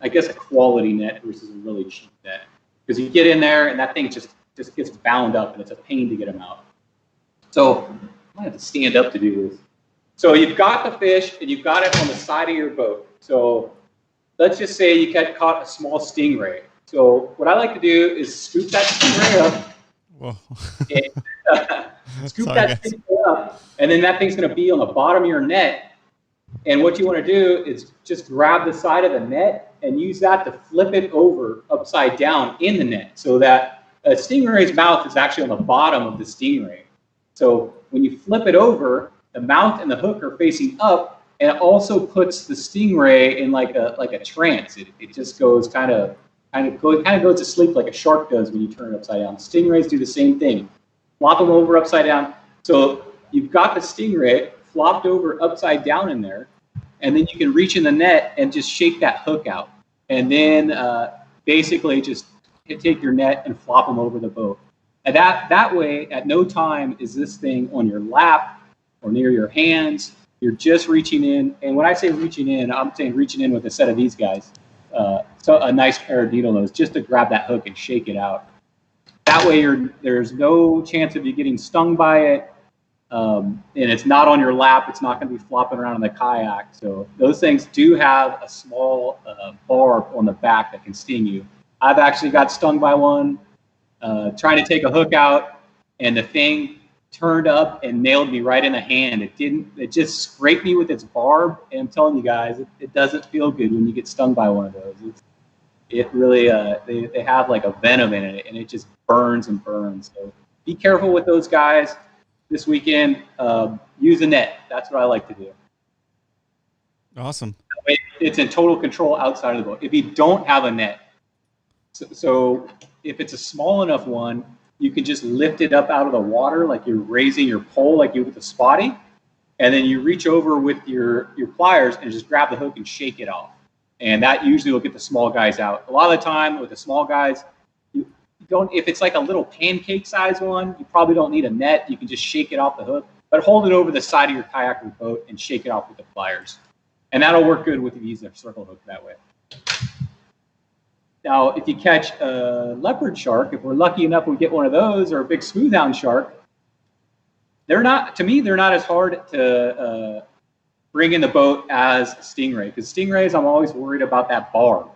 I guess a quality net versus a really cheap net, because you get in there and that thing just gets bound up and it's a pain to get them out. So I might have to stand up to do this. So you've got the fish and you've got it on the side of your boat. So let's just say you caught a small stingray. So what I like to do is scoop that stingray up. Whoa. Scoop that thing up, and then that thing's going to be on the bottom of your net. And what you want to do is just grab the side of the net and use that to flip it over upside down in the net, so that a stingray's mouth is actually on the bottom of the stingray. So when you flip it over, the mouth and the hook are facing up, and it also puts the stingray in like a trance. It just goes kind of goes to sleep like a shark does when you turn it upside down. Stingrays do the same thing. Flop them over upside down. So you've got the stingray flopped over upside down in there, and then you can reach in the net and just shake that hook out. And then basically just take your net and flop them over the boat. And that way, at no time is this thing on your lap or near your hands. You're just reaching in. And when I say reaching in, I'm saying reaching in with a set of these guys. So a nice pair of needle nose just to grab that hook and shake it out. That way, there's no chance of you getting stung by it, and it's not on your lap. It's not going to be flopping around in the kayak. So those things do have a small barb on the back that can sting you. I've actually got stung by one trying to take a hook out, and the thing turned up and nailed me right in the hand. It just scraped me with its barb, and I'm telling you guys, it doesn't feel good when you get stung by one of those. It really, they have like a venom in it, and it just burns and burns. So be careful with those guys this weekend. Use a net. That's what I like to do. Awesome. It's in total control outside of the boat. If you don't have a net, so if it's a small enough one, you can just lift it up out of the water like you're raising your pole like you with a spotty, and then you reach over with your pliers and just grab the hook and shake it off. And that usually will get the small guys out. A lot of the time with the small guys, you don't. If it's like a little pancake size one, you probably don't need a net. You can just shake it off the hook, but hold it over the side of your kayak or boat and shake it off with the pliers. And that'll work good if you use a circle hook that way. Now, if you catch a leopard shark, if we're lucky enough we get one of those, or a big smoothhound shark, they're not as hard to bring in the boat as stingray, because stingrays, I'm always worried about that barb.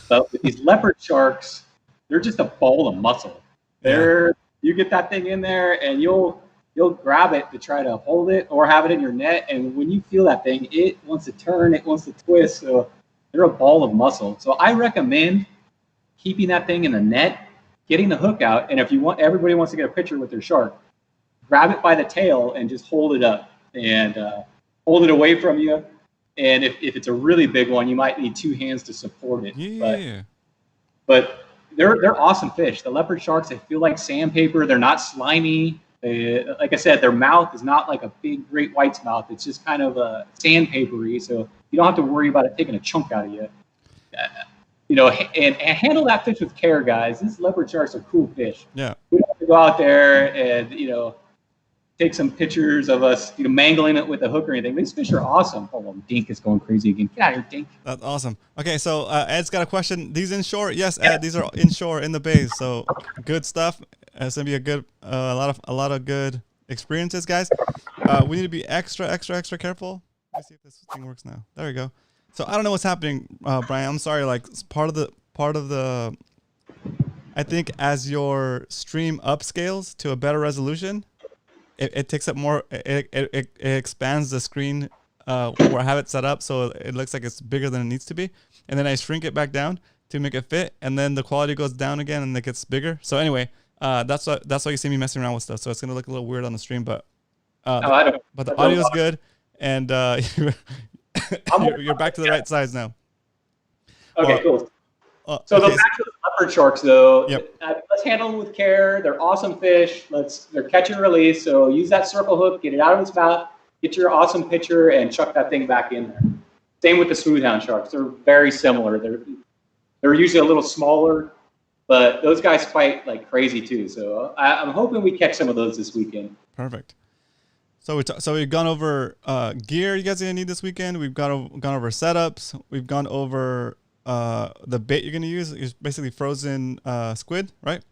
But with these leopard sharks, they're just a ball of muscle. You get that thing in there and you'll grab it to try to hold it or have it in your net, and when you feel that thing, it wants to turn, it wants to twist. So they're a ball of muscle. So I recommend keeping that thing in the net, getting the hook out, and if you want, everybody wants to get a picture with their shark, grab it by the tail and just hold it up and hold it away from you. And if it's a really big one, you might need 2 hands to support it. Yeah. But they're awesome fish. The leopard sharks, they feel like sandpaper. They're not slimy. Like I said, their mouth is not like a big great white's mouth. It's just kind of sandpapery. So you don't have to worry about it taking a chunk out of you. And handle that fish with care, guys. These leopard sharks are cool fish. Yeah. We don't have to go out there and, take some pictures of us mangling it with a hook or anything. These fish are awesome. Oh, Dink is going crazy again. Get out of here, Dink. That's awesome. Okay, so Ed's got a question. These inshore? Yes, Ed. These are inshore in the bays. So good stuff. It's gonna be a good, a lot of good experiences, guys. We need to be extra careful. Let's see if this thing works now. There we go. So I don't know what's happening, Brian. I'm sorry. Like part of the, I think as your stream upscales to a better resolution, it takes up more. It expands the screen where I have it set up, so it looks like it's bigger than it needs to be. And then I shrink it back down to make it fit, and then the quality goes down again, and it gets bigger. So anyway, that's why you see me messing around with stuff. So it's gonna look a little weird on the stream, but the audio is good, and you're back to the right size now. Okay, cool. So back to the leopard sharks, though. Yep. Let's handle them with care. They're awesome fish. They're catch and release. So use that circle hook, get it out of its mouth, get your awesome picture, and chuck that thing back in there. Same with the smoothhound sharks. They're very similar. They're usually a little smaller, but those guys fight like crazy too. So I'm hoping we catch some of those this weekend. Perfect. So we've gone over gear you guys are gonna need this weekend. We've gone over setups. We've gone over the bait you're gonna use is basically frozen squid, right?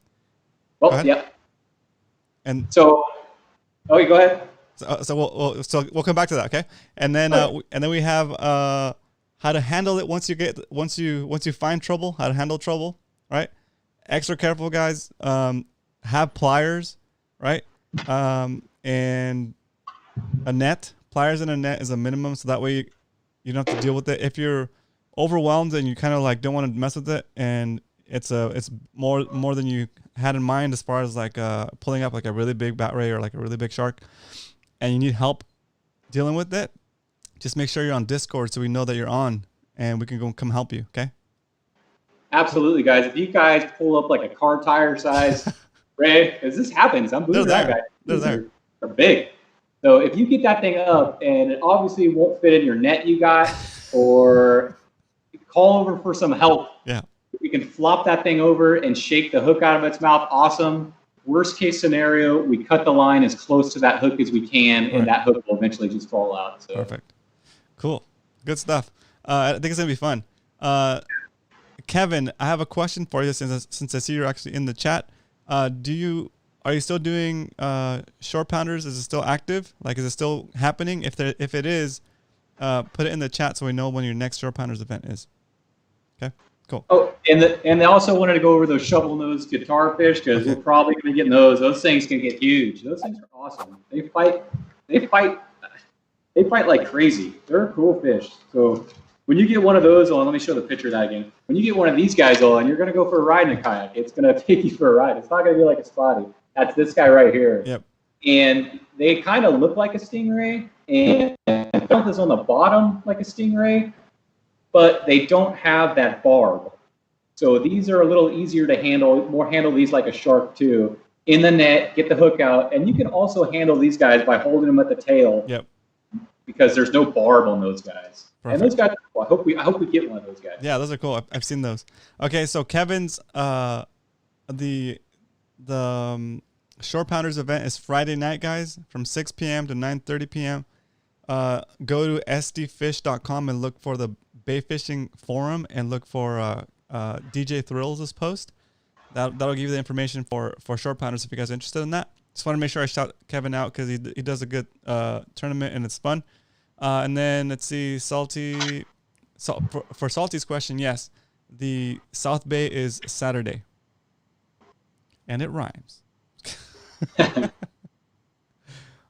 Well, yeah. And so, go ahead. So we'll come back to that, okay? And then we have how to handle it once you find trouble, how to handle trouble, right? Extra careful, guys. Have pliers, right? And a net. Pliers and a net is a minimum, so that way you don't have to deal with it. If you're overwhelmed and you kind of like don't want to mess with it, and it's more than you had in mind as far as like pulling up like a really big bat ray or like a really big shark, and you need help dealing with it, just make sure you're on Discord so we know that you're on and we can come help you. Okay. Absolutely, guys. If you guys pull up like a car tire size ray, because this happens, I'm booting that guy. They're big. So if you get that thing up and it obviously won't fit in your net you got, or call over for some help. Yeah. We can flop that thing over and shake the hook out of its mouth. Awesome. Worst case scenario, we cut the line as close to that hook as we can, and that hook will eventually just fall out. So. Perfect. Cool. Good stuff. I think it's going to be fun. Kevin, I have a question for you since I see you're actually in the chat. Are you still doing short pounders? Is it still active? Like, is it still happening? If it is, put it in the chat so we know when your next short pounders event is. Okay, cool. Oh, and they also wanted to go over those shovel-nosed guitar fish because we're probably going to get those. Those things can get huge. Those things are awesome. They fight like crazy. They're cool fish. So when you get one of those on, let me show the picture of that again. When you get one of these guys on, you're going to go for a ride in a kayak. It's going to take you for a ride. It's not going to be like a spotty. That's this guy right here. Yep. And they kind of look like a stingray, and the mouth is on the bottom like a stingray, but they don't have that barb. So these are a little easier to handle these like a shark too. In the net, get the hook out, and you can also handle these guys by holding them at the tail. Yep. Because there's no barb on those guys. Perfect. And those guys, I hope we get one of those guys. Yeah, those are cool. I've seen those. Okay, so Kevin's the Short Pounders event is Friday night, guys, from 6 p.m. to 9:30 p.m. Go to sdfish.com and look for the Bay Fishing Forum and look for DJ Thrills' post. That'll give you the information for Short Pounders if you guys are interested in that. Just want to make sure I shout Kevin out because he does a good tournament and it's fun. And then let's see, for Salty's question, yes, the South Bay is Saturday. And it rhymes.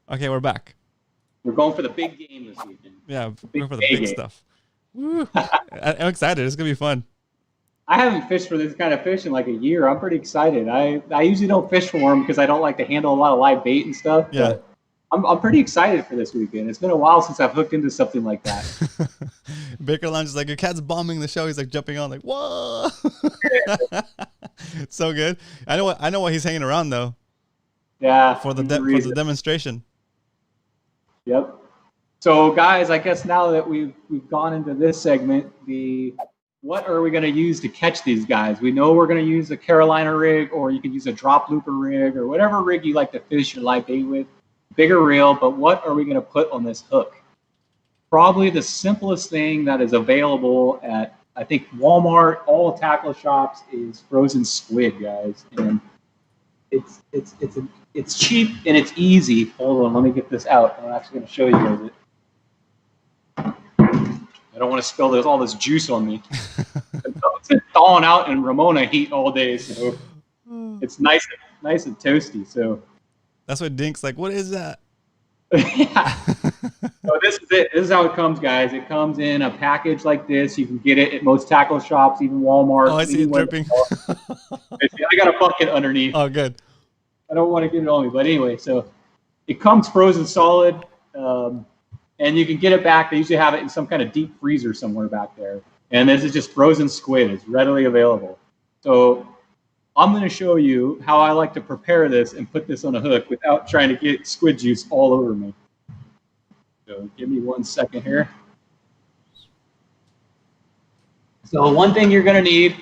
Okay, we're back. We're going for the big game this weekend. Yeah, we're going for the big stuff. Woo. I'm excited. It's going to be fun. I haven't fished for this kind of fish in like a year. I'm pretty excited. I usually don't fish for them because I don't like to handle a lot of live bait and stuff. Yeah. But I'm pretty excited for this weekend. It's been a while since I've hooked into something like that. Baker Lounge is like, your cat's bombing the show. He's like jumping on like, whoa. It's so good. I know what he's hanging around though. Yeah. For the demonstration. Yep. So guys, I guess now that we've gone into this segment, what are we going to use to catch these guys? We know we're going to use a Carolina rig, or you can use a drop looper rig, or whatever rig you like to fish your live bait with. bigger reel, but what are we going to put on this hook? Probably the simplest thing that is available at, I think, Walmart, all tackle shops is frozen squid, guys. And it's cheap and it's easy. Hold on, let me get this out. I'm actually going to show you guys it. I don't want to spill all this juice on me. It's been thawing out in Ramona heat all day, so it's nice and toasty. So that's what Dink's like. What is that? Yeah. So this is it. This is how it comes, guys. It comes in a package like this. You can get it at most tackle shops, even Walmart. Oh, I see it dripping. I got a bucket underneath. Oh, good. I don't want to get it on me, but anyway, so it comes frozen solid, and you can get it back. They usually have it in some kind of deep freezer somewhere back there. And this is just frozen squid. It's readily available. So I'm going to show you how I like to prepare this and put this on a hook without trying to get squid juice all over me. So give me 1 second here. So one thing you're going to need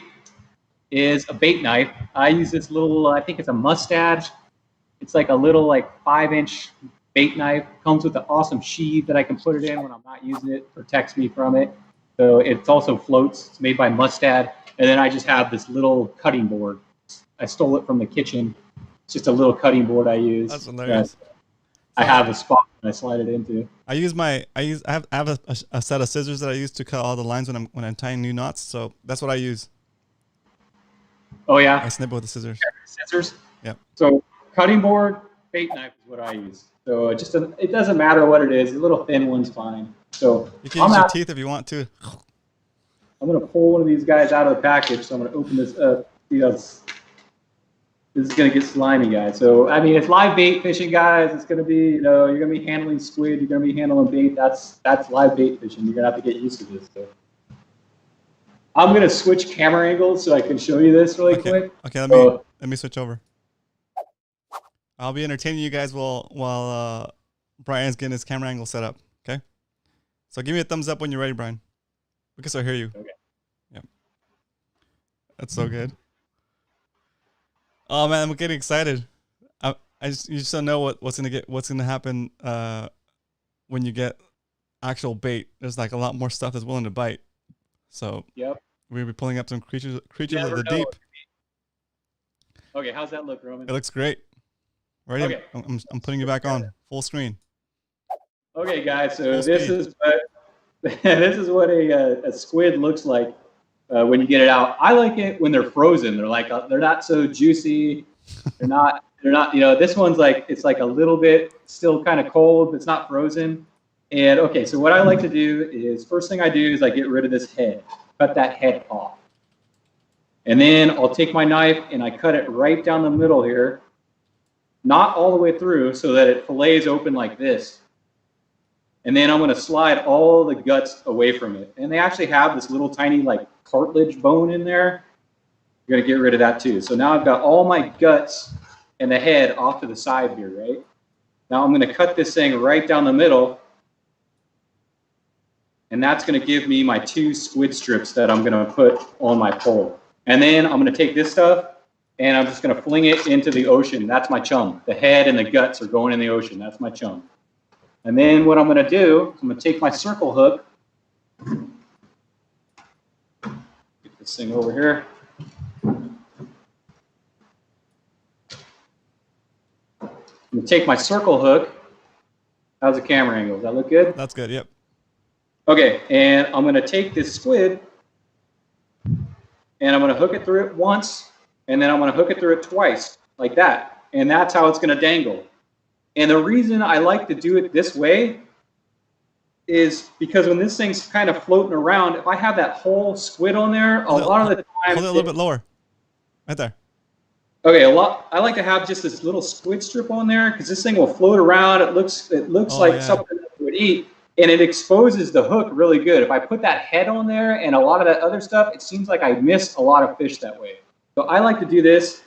is a bait knife. I use this little, I think it's a mustache. It's like a little 5-inch bait knife. Comes with an awesome sheath that I can put it in when I'm not using it. Protects me from it. So it also floats. It's made by Mustad. And then I just have this little cutting board. I stole it from the kitchen. It's just a little cutting board I use. That's hilarious. I have a spot that I slide it into. I have a set of scissors that I use to cut all the lines when I'm tying new knots. So that's what I use. Oh yeah. I snip with the scissors. Scissors. Yep. So cutting board, bait knife is what I use. So it doesn't matter what it is. The little thin one's fine. So you can use your teeth if you want to. I'm gonna pull one of these guys out of the package. So I'm gonna open this up. See how this is gonna get slimy, guys. So I mean, it's live bait fishing, guys. It's gonna be, you're gonna be handling squid. You're gonna be handling bait. That's live bait fishing. You're gonna have to get used to this. So I'm gonna switch camera angles so I can show you this really quick. Okay, let me switch over. I'll be entertaining you guys while Brian's getting his camera angle set up. Okay, so give me a thumbs up when you're ready, Brian. We can still hear you. Okay. Yep. That's so good. Oh man, I'm getting excited. You just don't know what's gonna happen when you get actual bait. There's a lot more stuff that's willing to bite. So yep, we'll be pulling up some creatures of the deep. Okay, how's that look, Roman? It looks great. Ready? Okay. I'm putting you back on full screen. Okay, guys. So this is what a squid looks like when you get it out. I like it when they're frozen. They're not so juicy. They're not. This one's it's a little bit still kind of cold. It's not frozen. And okay, so what I like to do is first thing I do is I get rid of this head, cut that head off, and then I'll take my knife and I cut it right down the middle here. Not all the way through so that it fillets open like this. And then I'm going to slide all the guts away from it. And they actually have this little tiny cartilage bone in there. You're going to get rid of that too. So now I've got all my guts and the head off to the side here, right? Now I'm going to cut this thing right down the middle. And that's going to give me my 2 squid strips that I'm going to put on my pole. And then I'm going to take this stuff and I'm just going to fling it into the ocean. That's my chum. The head and the guts are going in the ocean. That's my chum. And then what I'm going to do, I'm going to take my circle hook. Get this thing over here. I'm going to take my circle hook. How's the camera angle? Does that look good? That's good, yep. Okay, and I'm going to take this squid and I'm going to hook it through it once. And then I'm going to hook it through it twice, like that. And that's how it's going to dangle. And the reason I like to do it this way is because when this thing's kind of floating around, if I have that whole squid on there, a lot of the time... Hold it a little bit lower. Right there. Okay, I like to have just this little squid strip on there because this thing will float around. It looks like something that you would eat. And it exposes the hook really good. If I put that head on there and a lot of that other stuff, it seems like I miss a lot of fish that way. So I like to do this.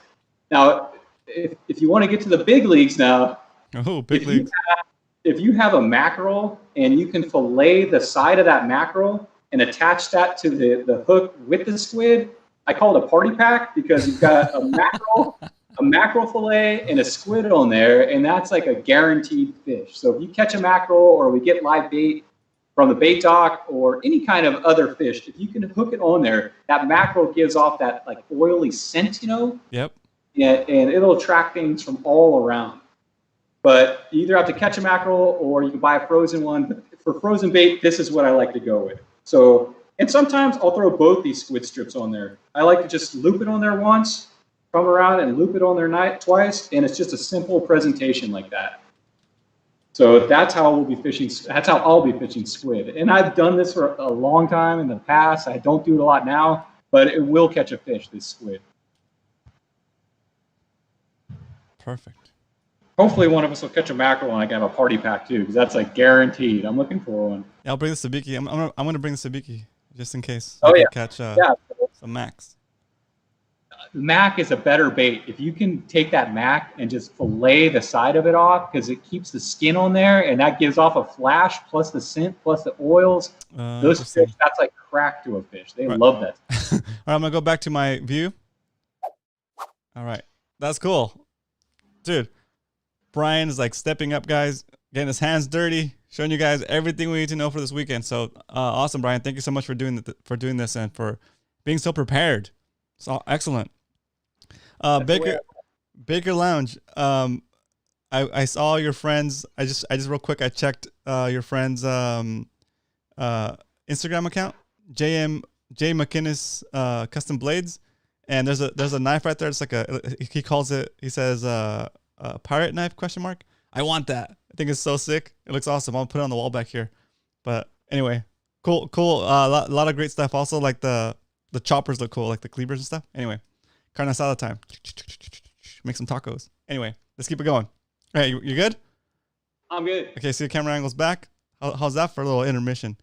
Now, if you want to get to the big leagues now, if you have a mackerel and you can fillet the side of that mackerel and attach that to the hook with the squid, I call it a party pack because you've got a mackerel a mackerel fillet and a squid on there, and that's like a guaranteed fish. So if you catch a mackerel or we get live bait from the bait dock or any kind of other fish, if you can hook it on there, that mackerel gives off that like oily scent, you know? Yep. And it'll attract things from all around. But you either have to catch a mackerel or you can buy a frozen one. But for frozen bait, this is what I like to go with. So, and sometimes I'll throw both these squid strips on there. I like to just loop it on there once, come around and loop it on there twice, and it's just a simple presentation like that. So that's how we'll be fishing. That's how I'll be fishing squid. And I've done this for a long time in the past. I don't do it a lot now, but it will catch a fish, this squid. Perfect. Hopefully one of us will catch a mackerel and I can have a party pack too, because that's like guaranteed. I'm looking for one. Yeah, I'll bring the sabiki. I'm gonna bring the sabiki just in case. Oh, I yeah. Catch some macs. Mac is a better bait. If you can take that mac and just fillet the side of it off, because it keeps the skin on there and that gives off a flash plus the scent plus the oils. Those fish, that's like crack to a fish. They love that. All right, I'm gonna go back to my view. All right, that's cool, dude. Brian is like stepping up, guys, getting his hands dirty, showing you guys everything we need to know for this weekend. So awesome, Brian. Thank you so much for doing this and for being so prepared. So excellent. Baker Lounge. I saw your friends. I just real quick. I checked your friend's Instagram account, J McInnes Custom Blades, and there's a knife right there. It's like he calls it. He says pirate knife ? I want that. I think it's so sick. It looks awesome. I'll put it on the wall back here. But anyway, cool. A lot of great stuff. Also, like the choppers look cool, like the cleavers and stuff. Anyway, carne asada time. Make some tacos. Anyway, let's keep it going. All right, you good? I'm good. Okay, see the camera angles back. How's that for a little intermission?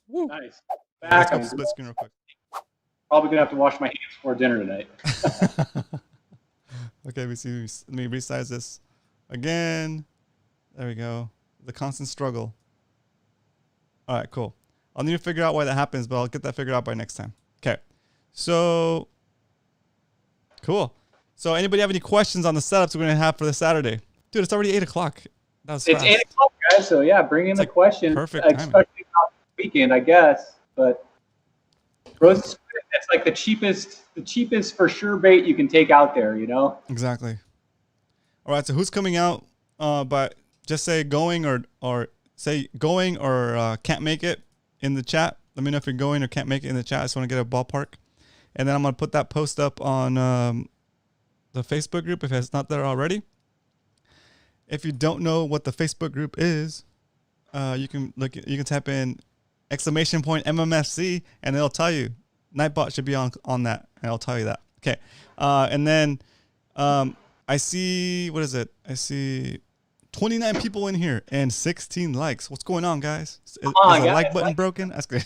Woo. Nice. Let's go split screen real quick. Probably gonna have to wash my hands before dinner tonight. Okay, let me resize this again. There we go. The constant struggle. All right, cool. I'll need to figure out why that happens, but I'll get that figured out by next time. Okay. So, cool. So, anybody have any questions on the setups we're going to have for this Saturday? Dude, it's already 8 o'clock. It's 8 o'clock, guys. So, yeah, bring in the question. Perfect especially not the weekend, I guess. But roasted squid, that's like the cheapest for sure bait you can take out there, you know? Exactly. All right, so who's coming out? But just say going or say going or can't make it in the chat. Let me know if you're going or can't make it in the chat. I just want to get a ballpark. And then I'm going to put that post up on the Facebook group if it's not there already. If you don't know what the Facebook group is, you can type in !MMFC and it'll tell you. Nightbot should be on that, and I'll tell you that. Okay. And then I see, what is it? I see 29 people in here and 16 likes. What's going on, guys? Is the like button broken? That's good.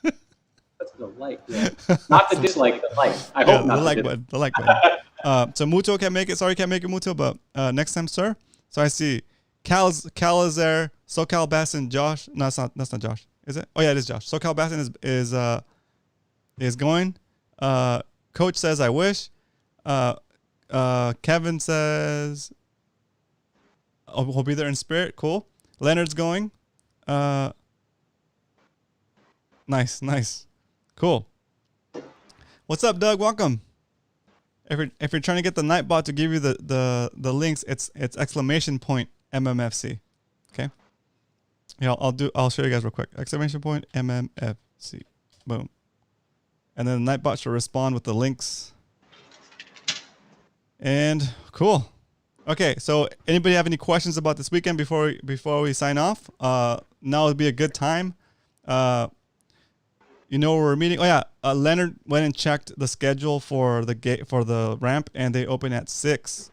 That's the like, yeah. Not the dislike, the like. I hope not. The like button. So Muto can't make it. Sorry, can't make it, Muto, but next time, sir. So I see Cal is there. SoCal Bassin, Josh. No, that's not Josh. Is it? Oh yeah, it is Josh. SoCal Bassin is going. Coach says I wish. Kevin says he'll be there in spirit. Cool. Leonard's going. Nice. Cool. What's up, Doug? Welcome. If you're trying to get the Nightbot to give you the links, it's !MMFC. Okay. Yeah, I'll show you guys real quick. !MMFC. Boom. And then the Nightbot should respond with the links. And cool. Okay, so anybody have any questions about this weekend before we sign off? Now would be a good time. You know where we're meeting. Oh yeah, Leonard went and checked the schedule for the ramp, and they open at 6.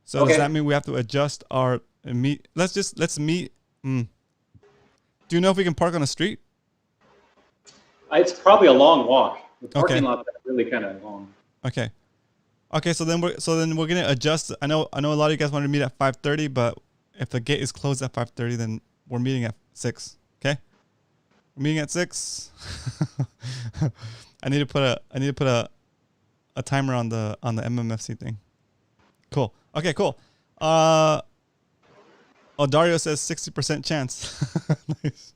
So okay. Does that mean we have to adjust our meet? Let's meet. Do you know if we can park on the street? It's probably a long walk. The parking lot is really kind of long. Okay. So then we're gonna adjust. I know a lot of you guys wanted to meet at 5:30, but if the gate is closed at 5:30, then we're meeting at 6. Okay. We're meeting at 6. I need to put a timer on the MMFC thing. Cool. Okay, cool. Dario says 60% chance. Nice.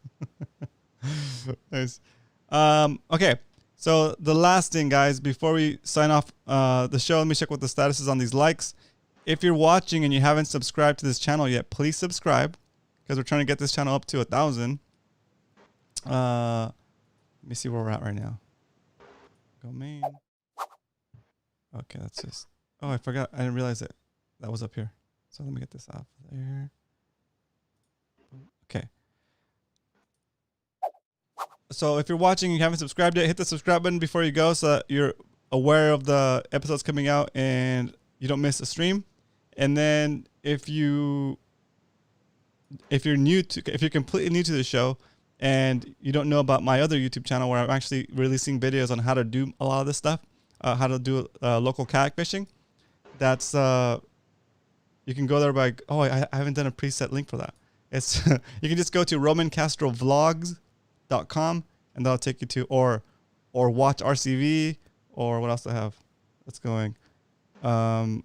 Nice. Okay. So the last thing, guys, before we sign off the show, let me check what the status is on these likes. If you're watching and you haven't subscribed to this channel yet, please subscribe because we're trying to get this channel up to 1,000. Let me see where we're at right now. Go main. Okay, that's just. Oh, I forgot. I didn't realize that was up here. So let me get this off there. Okay. So if you're watching and you haven't subscribed yet, hit the subscribe button before you go so that you're aware of the episodes coming out and you don't miss a stream. And then if you're completely new to the show and you don't know about my other YouTube channel where I'm actually releasing videos on how to do a lot of this stuff, how to do local kayak fishing, that's you can go there by I haven't done a preset link for that. It's you can just go to romancastrovlogs.com and that'll take you to or watch RCV or what else do I have that's going. I'll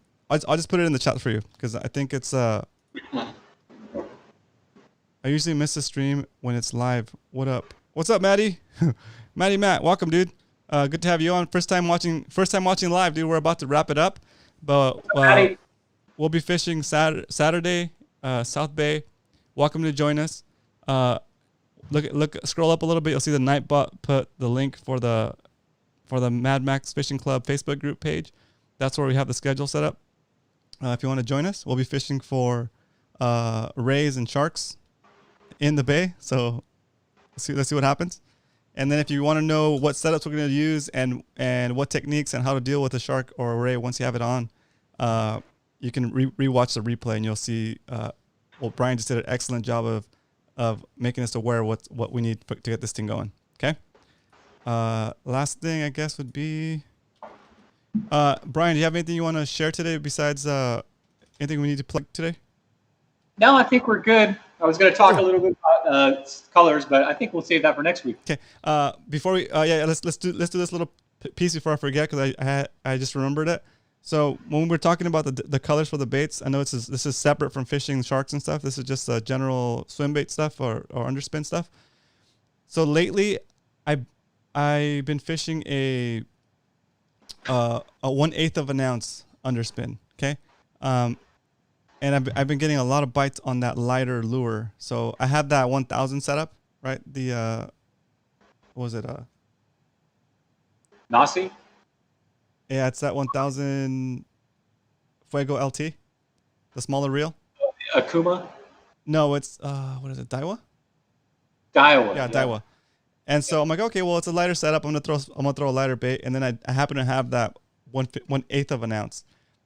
just put it in the chat for you because I think it's I usually miss the stream when it's live. What up? What's up, Maddie? Matt, welcome, dude. Good to have you on. First time watching live, dude. We're about to wrap it up, but we'll be fishing Saturday, South Bay. Welcome to join us. Scroll up a little bit. You'll see the Nightbot put the link for the Mad Max Fishing Club Facebook group page. That's where we have the schedule set up. If you want to join us, we'll be fishing for rays and sharks in the bay. So let's see what happens. And then if you want to know what setups we're going to use and what techniques and how to deal with a shark or a ray once you have it on, you can rewatch the replay and you'll see. Brian just did an excellent job of making us aware what we need to get this thing going. Okay. Last thing I guess would be, Brian, do you have anything you want to share today besides anything we need to plug today? No, I think we're good. I was going to talk a little bit about colors, but I think we'll save that for next week. Okay. Before we, let's do this little piece before I forget because I just remembered it. So when we're talking about the colors for the baits, I know this is separate from fishing sharks and stuff. This is just general swim bait stuff or underspin stuff. So lately, I've been fishing a 1/8 of an ounce underspin. Okay, and I've been getting a lot of bites on that lighter lure. So I have that 1,000 setup, right? The what was it? Nasi? Yeah, it's that 1,000 Fuego LT, the smaller reel. Akuma? No, it's what is it? Daiwa. Yeah, Daiwa. And so I'm like, okay, well, it's a lighter setup. I'm gonna throw a lighter bait, and then I happen to have that 1/8 of an ounce,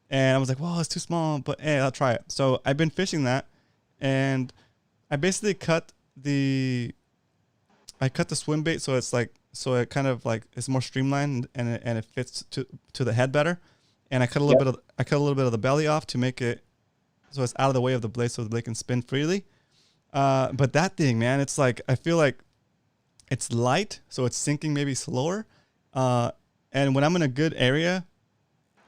and I was like, well, it's too small, but hey, I'll try it. So I've been fishing that, and I basically cut the swim bait so it's like. So it kind of like it's more streamlined and it fits to the head better, and I cut a little bit of the belly off to make it so it's out of the way of the blade so they can spin freely. But that thing, man, it's like I feel like it's light, so it's sinking maybe slower. And when I'm in a good area,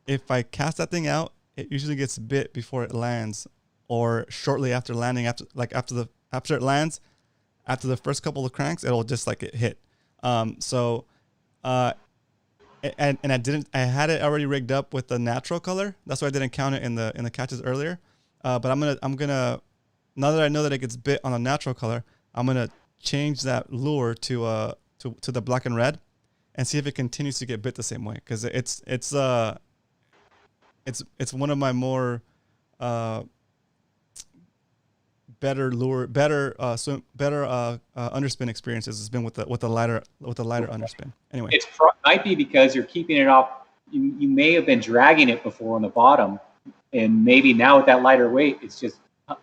if I cast that thing out, it usually gets bit before it lands, or shortly after landing. After it lands, after the first couple of cranks, it'll just like it hit. And I had it already rigged up with the natural color. That's why I didn't count it in the catches earlier. But I'm gonna now that I know that it gets bit on a natural color, I'm gonna change that lure to the black and red, and see if it continues to get bit the same way. Because it's one of my more better underspin experiences has been with the lighter underspin. Anyway, it might be because you're keeping it off. You may have been dragging it before on the bottom, and maybe now with that lighter weight, it's just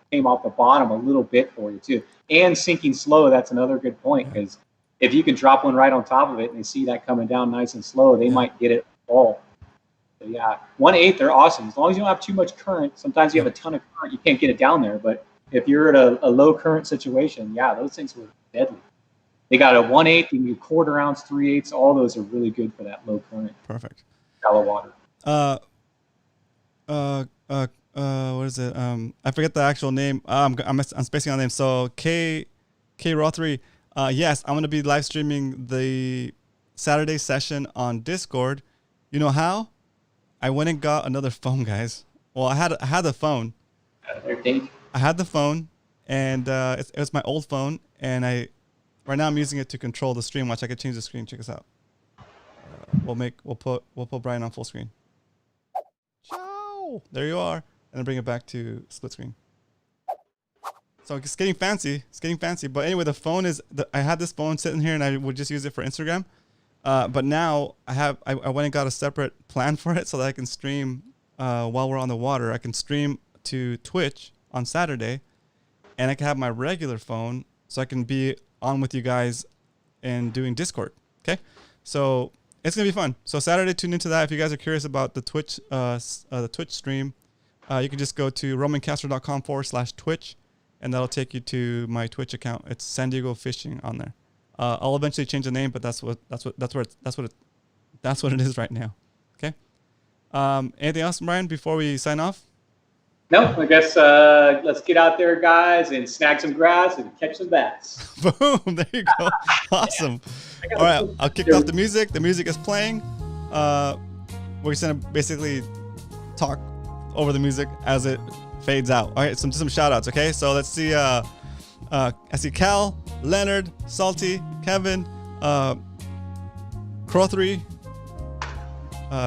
came off the bottom a little bit for you too. And sinking slow, that's another good point, because if you can drop one right on top of it and they see that coming down nice and slow, they might get it all. So yeah, 1/8, they're awesome as long as you don't have too much current. Sometimes you have a ton of current, you can't get it down there, but if you're at a low current situation, yeah, those things were deadly. They got a 1/8, you can do 1/4 ounce, 3/8. All those are really good for that low current. Perfect. Shallow water. is it? I forget the actual name. I'm spacing on the name. So K Raw 3. Yes, I'm gonna be live streaming the Saturday session on Discord. You know how? I went and got another phone, guys. Well, I had the phone. I had the phone, and it was my old phone, and right now I'm using it to control the stream. Watch, I can change the screen. Check this out. We'll put Brian on full screen. Ciao. There you are, and then bring it back to split screen. So it's getting fancy. It's getting fancy. But anyway, the phone is. I had this phone sitting here, and I would just use it for Instagram. But now I went and got a separate plan for it so that I can stream while we're on the water. I can stream to Twitch on Saturday, and I can have my regular phone so I can be on with you guys and doing Discord. Okay, so it's gonna be fun. So Saturday, tune into that. If you guys are curious about the Twitch stream, you can just go to romancastro.com/Twitch, and that'll take you to my Twitch account. It's San Diego Fishing on there. I'll eventually change the name, but that's what it is right now. Okay. Anything else, Brian, before we sign off? No, I guess let's get out there, guys, and snag some grass and catch some bass. Boom! There you go. Awesome. All right, I'll kick off the music. The music is playing. We're just gonna basically talk over the music as it fades out. All right, some shout outs. Okay, so let's see. I see Cal, Leonard, Salty, Kevin, Crow3,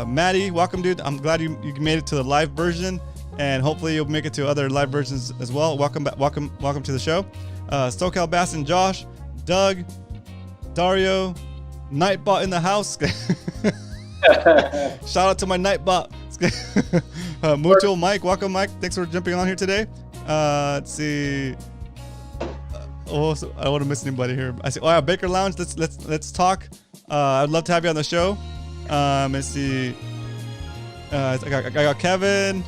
Maddie. Welcome, dude. I'm glad you made it to the live version, and hopefully you'll make it to other live versions as well. Welcome back. Welcome to the show. SoCal Bass and Josh, Doug, Dario, Nightbot in the house. Shout out to my Nightbot. Mucho Mike. Welcome, Mike. Thanks for jumping on here today. Let's see. So I don't want to miss anybody here. I see. Oh, yeah, Baker Lounge. Let's talk. I'd love to have you on the show. Let's see. I got Kevin,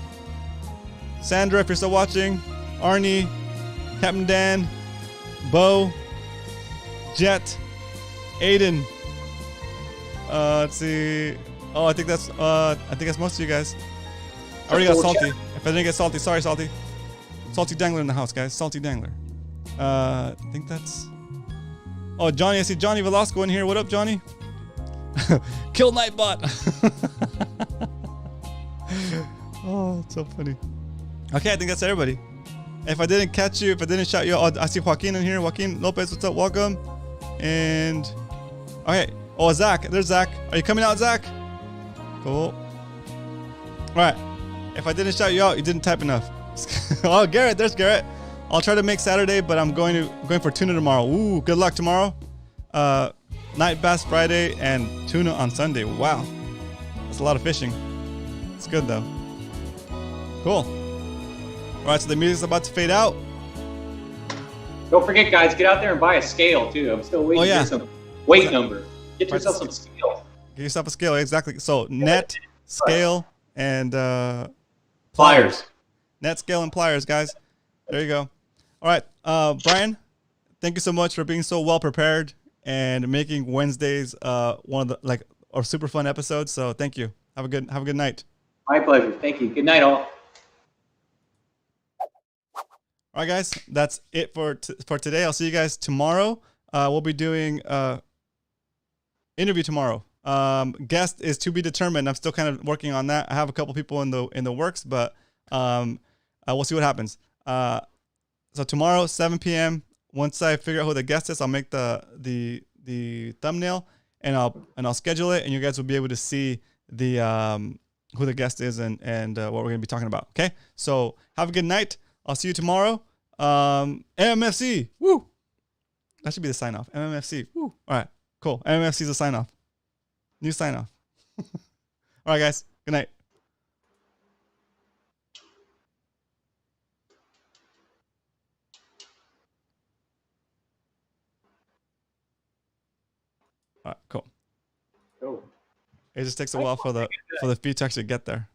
Sandra, if you're still watching, Arnie, Captain Dan, Bo, Jet, Aiden. Let's see. Oh, I think that's most of you guys. I already got Salty. If I didn't get Salty, sorry, Salty. Salty Dangler in the house, guys. Salty Dangler. I think that's. Oh, Johnny. I see Johnny Velasco in here. What up, Johnny? Kill Nightbot. Oh, it's so funny. Okay, I think that's everybody. If I didn't catch you, if I didn't shout you out, I see Joaquin in here. Joaquin Lopez, what's up? Welcome. And okay. Oh, Zach. There's Zach. Are you coming out, Zach? Cool. All right. If I didn't shout you out, you didn't type enough. Oh, Garrett. There's Garrett. I'll try to make Saturday, but I'm going for tuna tomorrow. Ooh, good luck tomorrow. Night bass Friday and tuna on Sunday. Wow, that's a lot of fishing. It's good though. Cool. All right, so the music's about to fade out. Don't forget, guys, get out there and buy a scale too. I'm still waiting for some weight number. Get yourself some scale. Get yourself a scale, exactly. So net, scale, and pliers. Net, scale, and pliers, guys. There you go. All right, Brian, thank you so much for being so well prepared and making Wednesdays one of the super fun episodes. So thank you. Have a good night. My pleasure. Thank you. Good night, all. All right, guys, that's it for today. I'll see you guys tomorrow. We'll be doing interview tomorrow. Guest is to be determined. I'm still kind of working on that. I have a couple people in the works, but we'll see what happens. So tomorrow, 7 p.m. Once I figure out who the guest is, I'll make the thumbnail and I'll schedule it, and you guys will be able to see the who the guest is and what we're gonna be talking about. Okay, so have a good night. I'll see you tomorrow. MMFC. Woo! That should be the sign off. MMFC. Woo! All right, cool. MMFC is the sign off. New sign off. All right, guys. Good night. All right, cool. It just takes a while for the feed to actually get there.